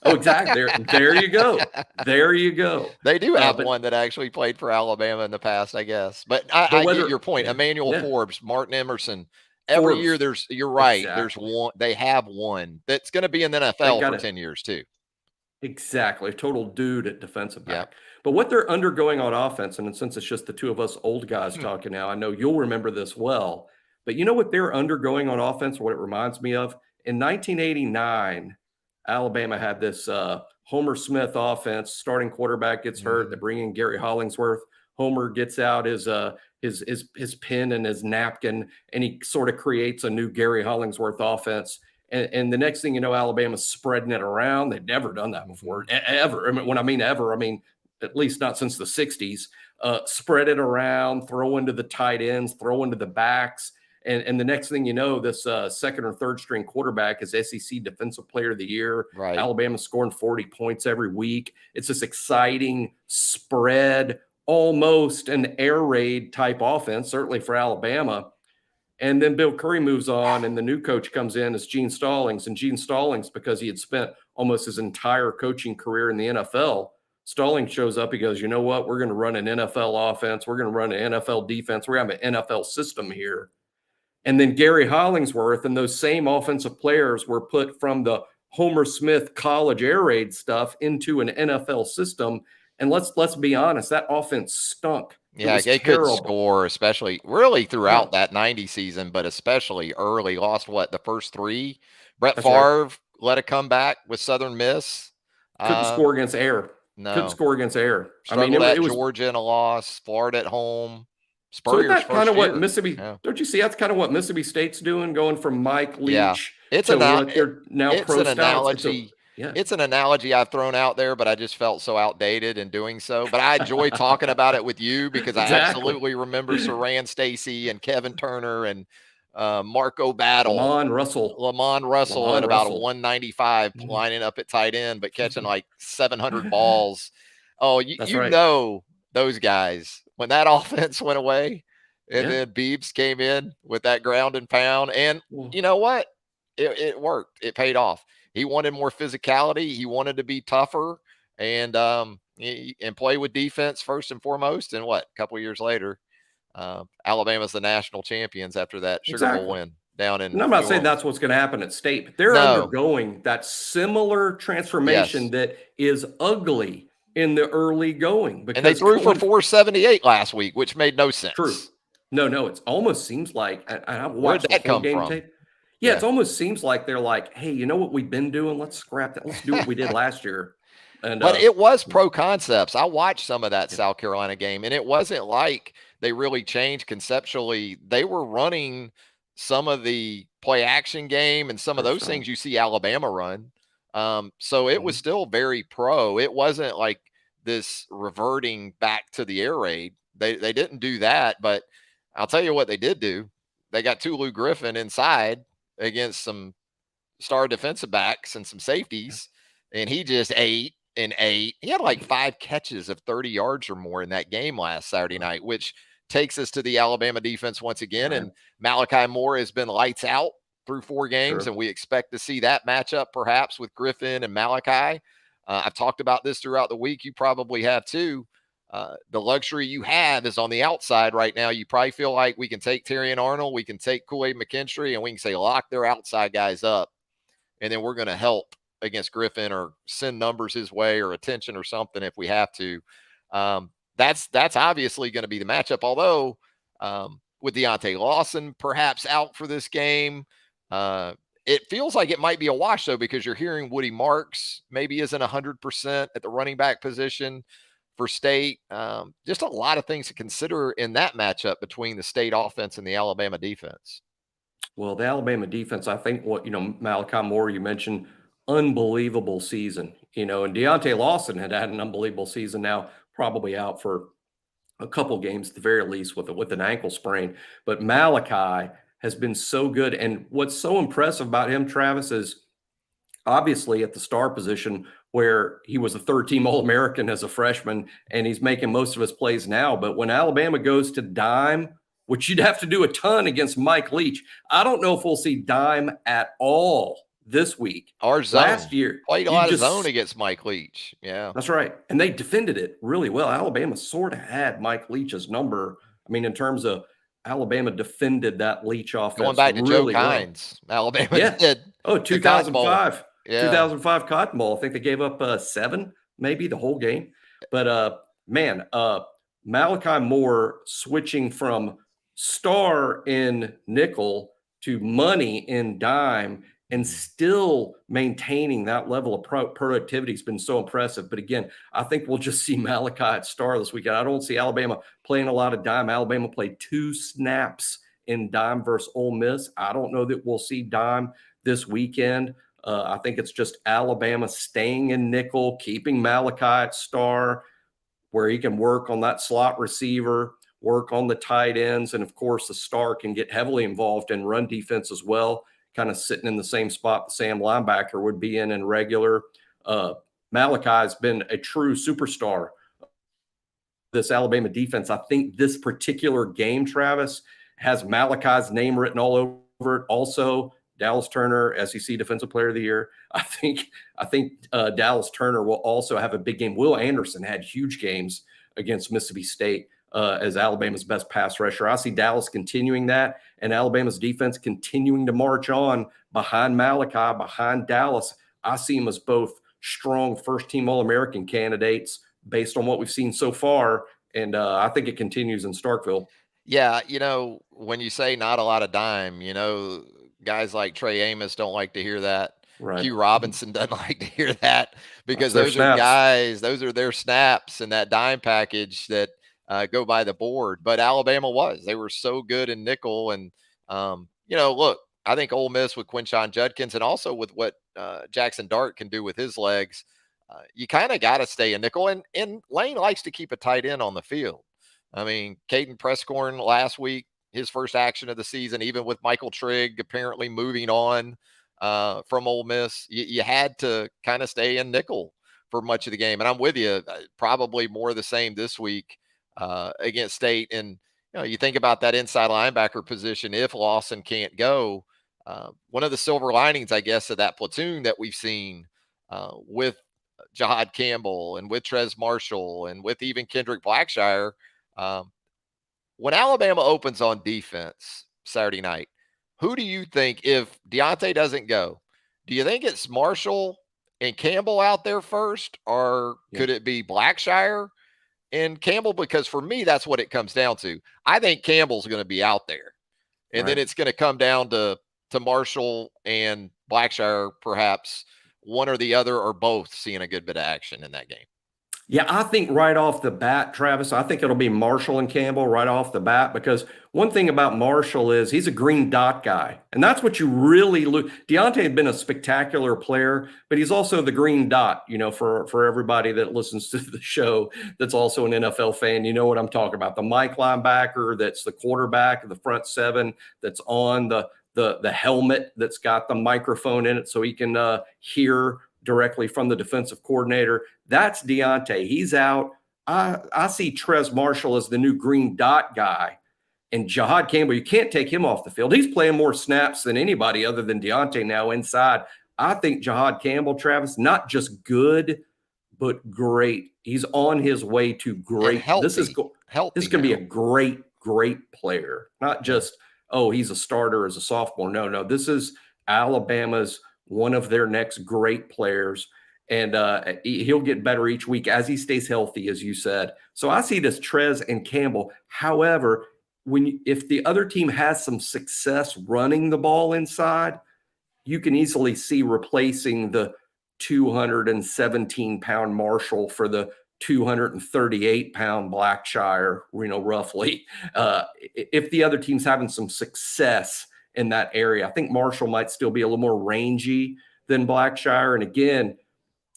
Oh, exactly. There you go. There you go. They do have one that actually played for Alabama in the past, I guess. But I get your point. Emmanuel Forbes, Martin Emerson. Every year you're right. Exactly. There's one. They have one that's going to be in the NFL for 10 years too. Exactly. Total dude at defensive back. Yeah. But what they're undergoing on offense, and since it's just the two of us old guys talking now, I know you'll remember this well. But you know what they're undergoing on offense, or what it reminds me of? In 1989, Alabama had this Homer Smith offense. Starting quarterback gets hurt. They bring in Gary Hollingsworth. Homer gets out his pen and his napkin, and he sort of creates a new Gary Hollingsworth offense. And the next thing you know, Alabama's spreading it around. They've never done that before, ever. I mean, when I mean ever, I mean at least not since the 60s. Spread it around, throw into the tight ends, throw into the backs. And the next thing you know, this second or third string quarterback is SEC Defensive Player of the Year. Right. Alabama's scoring 40 points every week. It's this exciting spread, almost an air raid type offense, certainly for Alabama. And then Bill Curry moves on, and the new coach comes in as Gene Stallings. And Gene Stallings, because he had spent almost his entire coaching career in the NFL, Stallings shows up. He goes, you know what? We're going to run an NFL offense. We're going to run an NFL defense. We're going to have an NFL system here. And then Gary Hollingsworth and those same offensive players were put from the Homer Smith college air raid stuff into an NFL system. And let's be honest, that offense stunk. Yeah, they couldn't score, especially really throughout that 90 season, but especially early. Lost the first 3? Brett Favre led a comeback with Southern Miss. Couldn't score against air. Couldn't No. score against air. Struggled it at was. Georgia in a loss, Florida at home. So isn't Spurrier's that kind first of what year. Mississippi? Yeah. Don't you see that's kind of what Mississippi State's doing, going from Mike Yeah. Leach It's to an what they're now it's pro an stouts. analogy. Yeah. It's an analogy I've thrown out there, but I just felt so outdated in doing so. But I enjoy talking about it with you because I Exactly. absolutely remember Saran Stacy and Kevin Turner and Marco Battle, Lamont Russell. Lamont Russell at Lamont about a Russell. 195 lining up at tight end, but catching like 700 balls. Oh, That's you right. know those guys when that offense went away, and Yeah. then Beebs came in with that ground and pound, and you know what? It worked. It paid off. He wanted more physicality. He wanted to be tougher and play with defense first and foremost. And what? A couple of years later, Alabama's the national champions after that Sugar Bowl Exactly. win down in And I'm not New saying Orleans. that's what's going to happen at State, but they're No. undergoing that similar transformation Yes. that is ugly in the early going. Because And they threw for 478 last week, which made no sense. True. No, it almost seems like I Where'd watched the that whole come game from? tape. Yeah, it almost seems like they're like, hey, you know what we've been doing? Let's scrap that. Let's do what we did last year. And But it was pro concepts. I watched some of that South Carolina game, and it wasn't like they really changed conceptually. They were running some of the play action game and some of those things you see Alabama run. So it was still very pro. It wasn't like this reverting back to the air raid. They didn't do that, but I'll tell you what they did do. They got Tulu Griffin inside against some star defensive backs and some safeties, and he just ate and ate. He had like 5 catches of 30 yards or more in that game last Saturday night, which takes us to the Alabama defense once again. And Malachi Moore has been lights out through 4 games, and we expect to see that matchup perhaps with Griffin and Malachi. I've talked about this throughout the week. You probably have too. The luxury you have is on the outside right now. You probably feel like we can take Terry and Arnold, we can take Kool-Aid McKinstry, and we can say lock their outside guys up, and then we're going to help against Griffin or send numbers his way or attention or something if we have to. That's obviously going to be the matchup. Although with Deontay Lawson perhaps out for this game, it feels like it might be a wash though, because you're hearing Woody Marks maybe isn't 100% at the running back position for State. Just a lot of things to consider in that matchup between the State offense and the Alabama defense. Well, the Alabama defense, I think Malachi Moore, you mentioned, unbelievable season, and Deontay Lawson had an unbelievable season, now probably out for a couple games at the very least with an ankle sprain. But Malachi has been so good. And what's so impressive about him, Travis, is obviously at the star position where he was a 3rd-team All-American as a freshman, and he's making most of his plays now. But when Alabama goes to dime, which you'd have to do a ton against Mike Leach, I don't know if we'll see dime at all this week. Our zone. Last year, played a lot of zone against Mike Leach. Yeah. That's right. And they defended it really well. Alabama sort of had Mike Leach's number. I mean, in terms of Alabama defended that Leach offense going back to really Joe Kynes. Well. Alabama did. Oh, 2005. Yeah. 2005 Cotton Bowl. I think they gave up 7, maybe the whole game. But Malachi Moore switching from star in nickel to money in dime and still maintaining that level of productivity has been so impressive. But again, I think we'll just see Malachi at star this weekend. I don't see Alabama playing a lot of dime. Alabama played 2 snaps in dime versus Ole Miss. I don't know that we'll see dime this weekend. I think it's just Alabama staying in nickel, keeping Malachi at star, where he can work on that slot receiver, work on the tight ends, and of course the star can get heavily involved in run defense as well, kind of sitting in the same spot the Sam linebacker would be in regular. Malachi has been a true superstar. This Alabama defense, I think this particular game, Travis, has Malachi's name written all over it. Also, Dallas Turner, SEC Defensive Player of the Year. I think Dallas Turner will also have a big game. Will Anderson had huge games against Mississippi State as Alabama's best pass rusher. I see Dallas continuing that, and Alabama's defense continuing to march on behind Malachi, behind Dallas. I see them as both strong first-team All-American candidates based on what we've seen so far, and I think it continues in Starkville. Yeah, when you say not a lot of dime, guys like Trey Amos don't like to hear that. Right. Q Robinson doesn't like to hear that, because Their those are snaps. guys, those are their snaps and that dime package that go by the board. But Alabama they were so good in nickel. And, look, I think Ole Miss with Quinshon Judkins, and also with what Jackson Dart can do with his legs, you kind of got to stay in nickel. And Lane likes to keep a tight end on the field. I mean, Caden Prescorn last week, his first action of the season, even with Michael Trigg apparently moving on from Ole Miss, you had to kind of stay in nickel for much of the game. And I'm with you, probably more of the same this week against State. And you think about that inside linebacker position. If Lawson can't go, one of the silver linings, I guess, of that platoon that we've seen with Jahad Campbell and with Trez Marshall and with even Kendrick Blackshire, when Alabama opens on defense Saturday night, who do you think, if Deontay doesn't go, do you think it's Marshall and Campbell out there first, or could it be Blackshire and Campbell? Because for me, that's what it comes down to. I think Campbell's going to be out there, and then it's going to come down to Marshall and Blackshire, perhaps one or the other or both seeing a good bit of action in that game. Yeah, I think right off the bat, Travis, I think it'll be Marshall and Campbell right off the bat, because one thing about Marshall is he's a green dot guy. And that's what you really look. Deontay had been a spectacular player, but he's also the green dot, for everybody that listens to the show that's also an NFL fan. You know what I'm talking about. The Mike linebacker that's the quarterback of the front seven, that's on the helmet that's got the microphone in it so he can hear directly from the defensive coordinator. That's Deontay. He's out. I see Trez Marshall as the new green dot guy. And Jahad Campbell, you can't take him off the field. He's playing more snaps than anybody other than Deontay now inside. I think Jahad Campbell, Travis, not just good, but great. He's on his way to great. This is going to be a great, great player. Not just, he's a starter as a sophomore. No. This is Alabama's one of their next great players. And he'll get better each week as he stays healthy, as you said. So I see it as Trez and Campbell. However, if the other team has some success running the ball inside, you can easily see replacing the 217-pound Marshall for the 238-pound Blackshire, roughly. If the other team's having some success in that area, I think Marshall might still be a little more rangy than Blackshire. And again,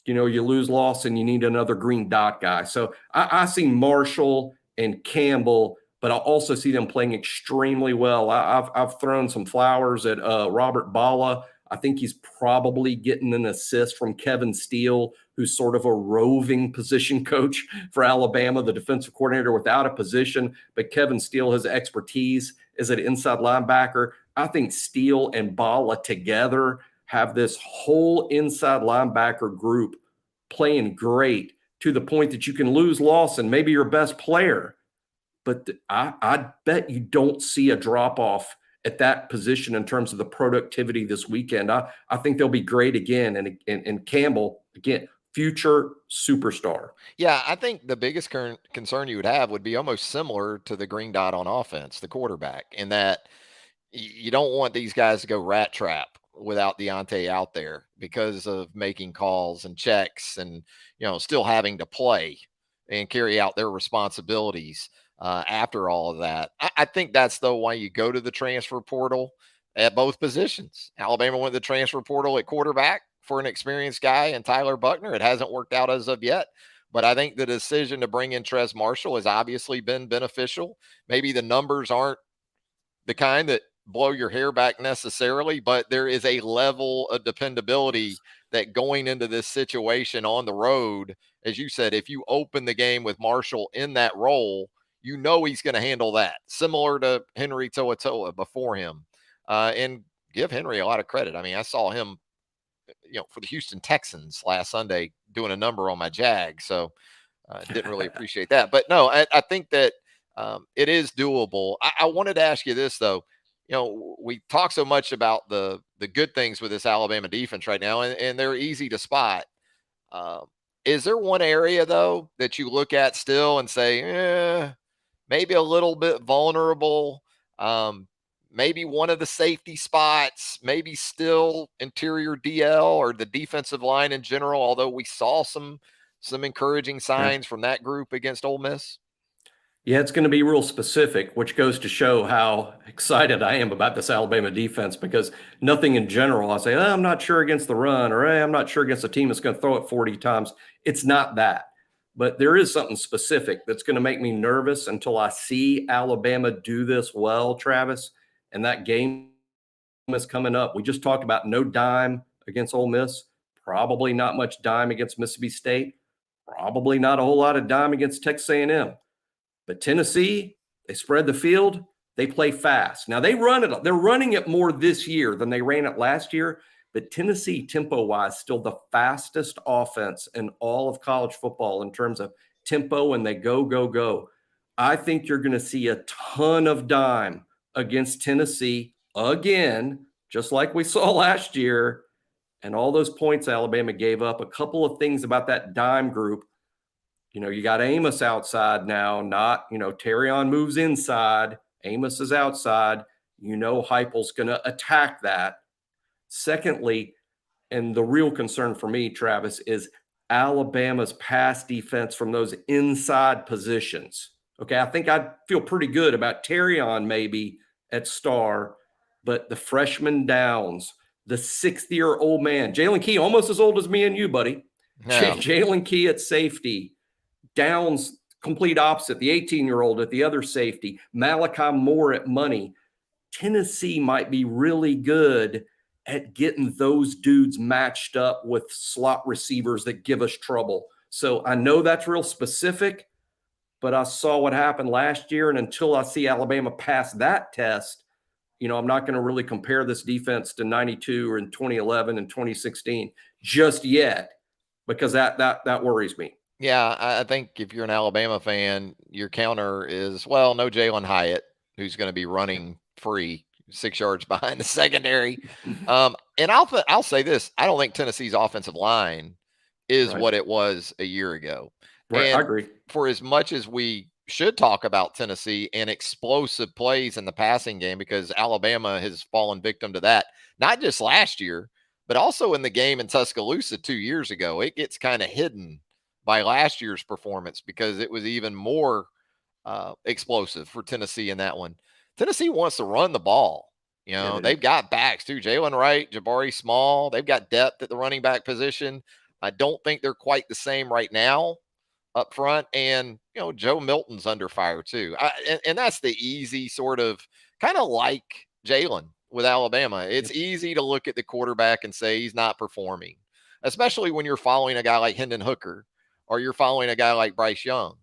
you lose Lawson, you need another green dot guy. So I see Marshall and Campbell, but I also see them playing extremely well. I've thrown some flowers at Robert Bala. I think he's probably getting an assist from Kevin Steele, who's sort of a roving position coach for Alabama, the defensive coordinator without a position. But Kevin Steele, his expertise is an inside linebacker. I think Steele and Bala together have this whole inside linebacker group playing great, to the point that you can lose Lawson, maybe your best player. But I bet you don't see a drop-off at that position in terms of the productivity this weekend. I think they'll be great again. And Campbell, again, future superstar. Yeah, I think the biggest concern you would have would be almost similar to the green dot on offense, the quarterback, in that you don't want these guys to go rat trap without Deontay out there because of making calls and checks and, still having to play and carry out their responsibilities after all of that. I think that's why you go to the transfer portal at both positions. Alabama went to the transfer portal at quarterback for an experienced guy and Tyler Buckner. It hasn't worked out as of yet, but I think the decision to bring in Trez Marshall has obviously been beneficial. Maybe the numbers aren't the kind that blow your hair back necessarily, but there is a level of dependability that going into this situation on the road, as you said, if you open the game with Marshall in that role, he's going to handle that, similar to Henry To'oTo'o before him. And give Henry a lot of credit. I mean, I saw him, for the Houston Texans last Sunday doing a number on my Jag, so didn't really appreciate that. But no, I think that it is doable. I wanted to ask you this, though. We talk so much about the good things with this Alabama defense right now, and they're easy to spot. Is there one area, though, that you look at still and say, maybe a little bit vulnerable? maybe one of the safety spots, maybe still interior DL or the defensive line in general, although we saw some encouraging signs from that group against Ole Miss? Yeah, it's going to be real specific, which goes to show how excited I am about this Alabama defense, because nothing in general, I say, oh, I'm not sure against the run, or hey, I'm not sure against a team that's going to throw it 40 times. It's not that. But there is something specific that's going to make me nervous until I see Alabama do this well, Travis. And that game is coming up. We just talked about no dime against Ole Miss, probably not much dime against Mississippi State, probably not a whole lot of dime against Texas A&M. But Tennessee, they spread the field. They play fast. Now they run it. They're running it more this year than they ran it last year. But Tennessee, tempo-wise, still the fastest offense in all of college football in terms of tempo, and they go, go, go. I think you're going to see a ton of dime against Tennessee again, just like we saw last year. And all those points Alabama gave up, a couple of things about that dime group. You got Amos outside now, not, Terrion moves inside. Amos is outside. Heupel's going to attack that. Secondly, and the real concern for me, Travis, is Alabama's pass defense from those inside positions. Okay, I think I'd feel pretty good about Terrion maybe at star, but the freshman Downs, the 6th-year-old man, Jalen Key, almost as old as me and you, buddy. No. Jalen Key at safety. Downs, complete opposite, the 18-year-old at the other safety. Malachi Moore at money. Tennessee might be really good at getting those dudes matched up with slot receivers that give us trouble. So I know that's real specific, but I saw what happened last year, and until I see Alabama pass that test, I'm not going to really compare this defense to 92 or in 2011 and 2016 just yet, because that worries me. Yeah, I think if you're an Alabama fan, your counter is, well, no Jalen Hyatt, who's going to be running free 6 yards behind the secondary. And I'll say this: I don't think Tennessee's offensive line is what it was a year ago. Right, and I agree. For as much as we should talk about Tennessee and explosive plays in the passing game, because Alabama has fallen victim to that, not just last year, but also in the game in Tuscaloosa 2 years ago. It gets kind of hidden by last year's performance because it was even more explosive for Tennessee in that one. Tennessee wants to run the ball. They've got backs too. Jalen Wright, Jabari Small. They've got depth at the running back position. I don't think they're quite the same right now up front. And, Joe Milton's under fire too. And that's the easy sort of kind of like Jalen with Alabama. It's easy to look at the quarterback and say he's not performing, especially when you're following a guy like Hendon Hooker or you're following a guy like Bryce Young.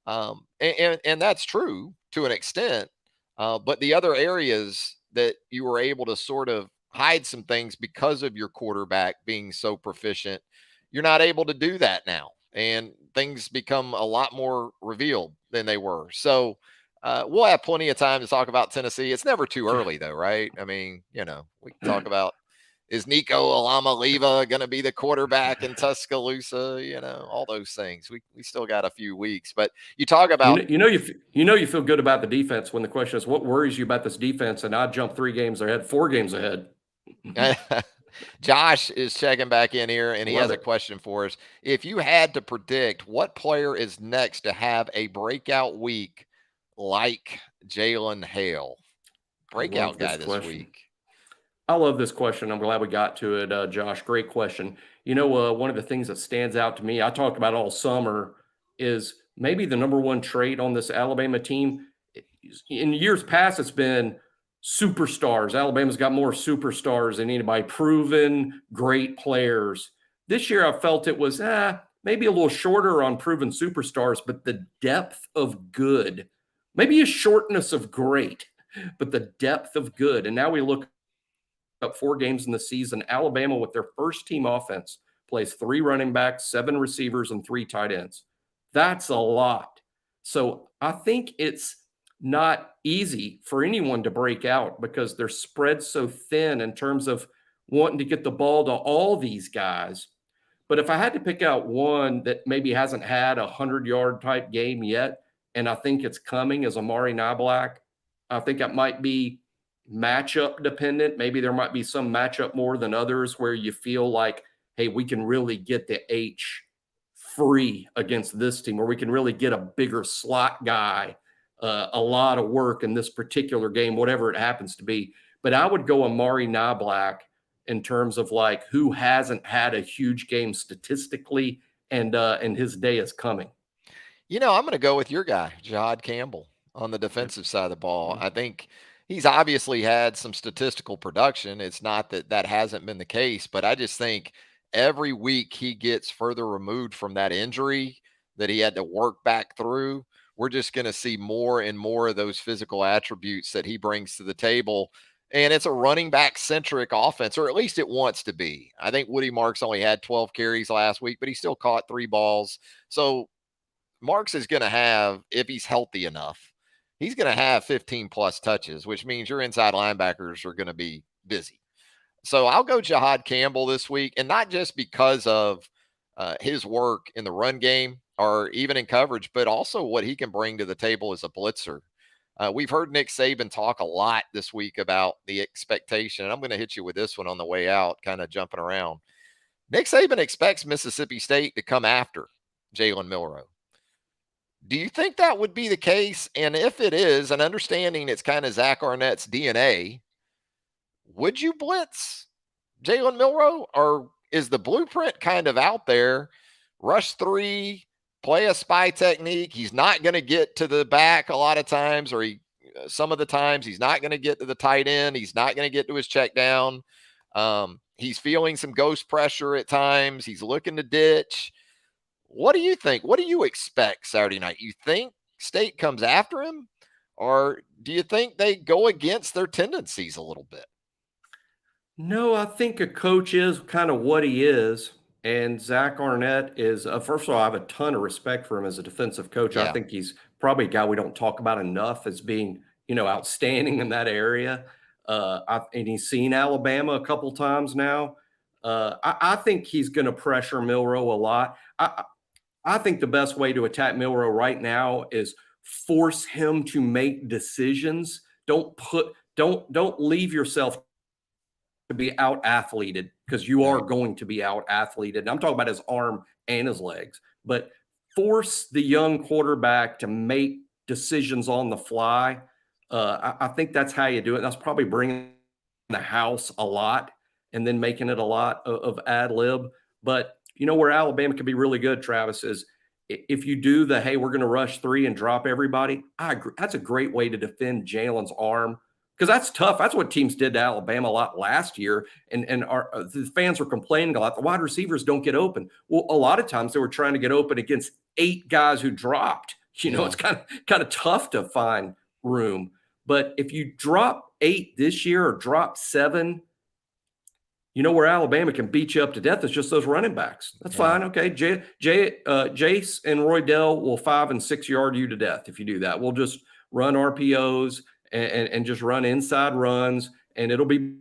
And that's true to an extent. But the other areas that you were able to sort of hide some things because of your quarterback being so proficient, you're not able to do that now. And things become a lot more revealed than they were. So we'll have plenty of time to talk about Tennessee. It's never too early, though, right? I mean, we can talk about, is Nico Alama-Leva going to be the quarterback in Tuscaloosa? All those things. We still got a few weeks, but you talk about, you feel good about the defense when the question is what worries you about this defense, and I jump 4 games ahead. Josh is checking back in here, and he has a question for us. If you had to predict what player is next to have a breakout week like Jalen Hale, breakout guy this week. I love this question. I'm glad we got to it, Josh. Great question. One of the things that stands out to me, I talked about all summer, is maybe the number one trait on this Alabama team. In years past, it's been superstars. Alabama's got more superstars than anybody, proven great players. This year, I felt it was maybe a little shorter on proven superstars, but the depth of good, maybe a shortness of great, but the depth of good. And now we look up 4 games in the season. Alabama, with their first team offense, plays 3 running backs, 7 receivers, and 3 tight ends. That's a lot. So I think it's not easy for anyone to break out because they're spread so thin in terms of wanting to get the ball to all these guys. But if I had to pick out one that maybe hasn't had a 100-yard type game yet, and I think it's coming, as Amari Niblack, I think it might be matchup dependent. Maybe there might be some matchup more than others where you feel like, hey, we can really get the H free against this team, or we can really get a bigger slot guy a lot of work in this particular game, whatever it happens to be. But I would go Amari Niblack in terms of like who hasn't had a huge game statistically, and his day is coming. I'm going to go with your guy, Jihad Campbell, on the defensive side of the ball. I think he's obviously had some statistical production. It's not that that hasn't been the case, but I just think every week he gets further removed from that injury that he had to work back through. We're just going to see more and more of those physical attributes that he brings to the table. And it's a running back centric offense, or at least it wants to be. I think Woody Marks only had 12 carries last week, but he still caught 3 balls. So Marks is going to have, if he's healthy enough, he's going to have 15 plus touches, which means your inside linebackers are going to be busy. So I'll go Jihad Campbell this week, and not just because of his work in the run game or even in coverage, but also what he can bring to the table as a blitzer. We've heard Nick Saban talk a lot this week about the expectation, and I'm going to hit you with this one on the way out, kind of jumping around. Nick Saban expects Mississippi State to come after Jalen Milroe. Do you think that would be the case? And if it is, and understanding it's kind of Zach Arnett's DNA, would you blitz Jalen Milroe? Or is the blueprint kind of out there? Rush 3, play a spy technique. He's not going to get to the back a lot of times, or some of the times he's not going to get to the tight end. He's not going to get to his check down. He's feeling some ghost pressure at times. He's looking to ditch. What do you think? What do you expect Saturday night? You think State comes after him, or do you think they go against their tendencies a little bit? No, I think a coach is kind of what he is. And Zach Arnett is, first of all, I have a ton of respect for him as a defensive coach. I think he's probably a guy we don't talk about enough as being, outstanding in that area. And he's seen Alabama a couple times now. I think he's going to pressure Milroe a lot. I think the best way to attack Milroe right now is force him to make decisions. Don't leave yourself to be out athleted, because you are going to be out athleted. And I'm talking about his arm and his legs, but force the young quarterback to make decisions on the fly. I think that's how you do it. That's probably bringing the house a lot and then making it a lot of ad lib. But where Alabama can be really good, Travis, is if you do the, hey, we're going to rush 3 and drop everybody. I agree. That's a great way to defend Jalen's arm, because that's tough. That's what teams did to Alabama a lot last year. And the fans were complaining a lot. The wide receivers don't get open. Well, a lot of times they were trying to get open against 8 guys who dropped. It's kind of tough to find room. But if you drop 8 this year or drop 7, where Alabama can beat you up to death is just those running backs. That's fine. Okay. Jace and Roydell will 5 and 6 yard you to death if you do that. We'll just run RPOs and just run inside runs, and it'll be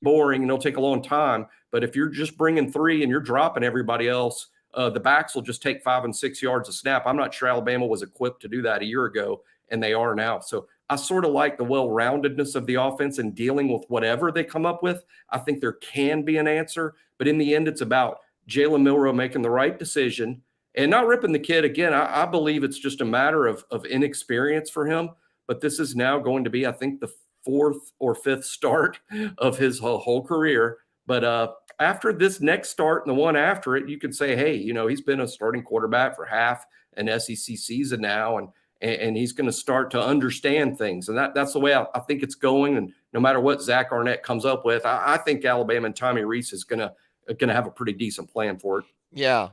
boring and it'll take a long time. But if you're just bringing 3 and you're dropping everybody else, the backs will just take 5 and 6 yards a snap. I'm not sure Alabama was equipped to do that a year ago, and they are now. So I sort of like the well-roundedness of the offense and dealing with whatever they come up with. I think there can be an answer, but in the end, it's about Jalen Milroe making the right decision and not ripping the kid. Again, I believe it's just a matter of inexperience for him, but this is now going to be, I think, the 4th or 5th start of his whole career. But after this next start and the one after it, you can say, hey, he's been a starting quarterback for half an SEC season now, and he's going to start to understand things. And that's the way I think it's going. And no matter what Zach Arnett comes up with, I think Alabama and Tommy Rees is going to have a pretty decent plan for it. Yeah.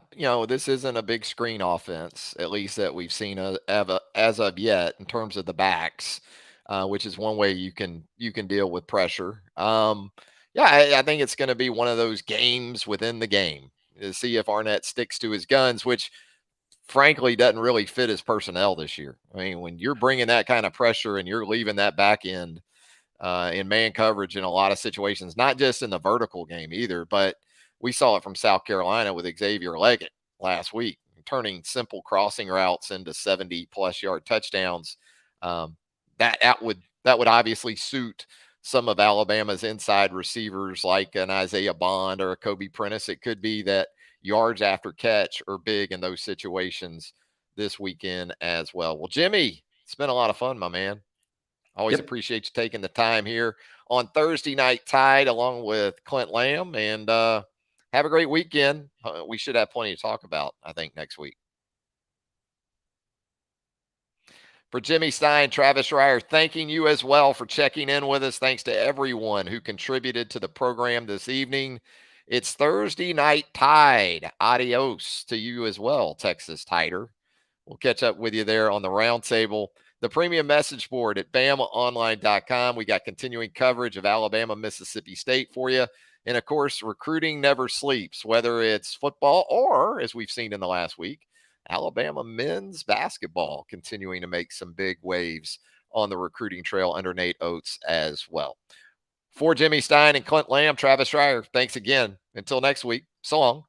This isn't a big screen offense, at least that we've seen as of yet in terms of the backs, which is one way you can deal with pressure. I think it's going to be one of those games within the game to see if Arnett sticks to his guns, which frankly doesn't really fit his personnel this year. I mean, when you're bringing that kind of pressure and you're leaving that back end in man coverage in a lot of situations, not just in the vertical game either, but we saw it from South Carolina with Xavier Leggett last week, turning simple crossing routes into 70+ yard touchdowns. That would obviously suit some of Alabama's inside receivers like an Isaiah Bond or a Kobe Prentice. It could be that yards after catch are big in those situations this weekend as well. Well, Jimmy, it's been a lot of fun, my man. Always appreciate you taking the time here on Thursday Night Tide along with Clint Lamb. And have a great weekend. We should have plenty to talk about, I think, next week. For Jimmy Stein, Travis Reier, thanking you as well for checking in with us. Thanks to everyone who contributed to the program this evening. It's Thursday Night Tide. Adios to you as well, Texas Tider. We'll catch up with you there on the roundtable. The premium message board at BamaOnLine.com. We got continuing coverage of Alabama, Mississippi State for you. And of course, recruiting never sleeps, whether it's football or, as we've seen in the last week, Alabama men's basketball continuing to make some big waves on the recruiting trail under Nate Oates as well. For Jimmy Stein and Clint Lamb, Travis Reier, thanks again. Until next week, so long.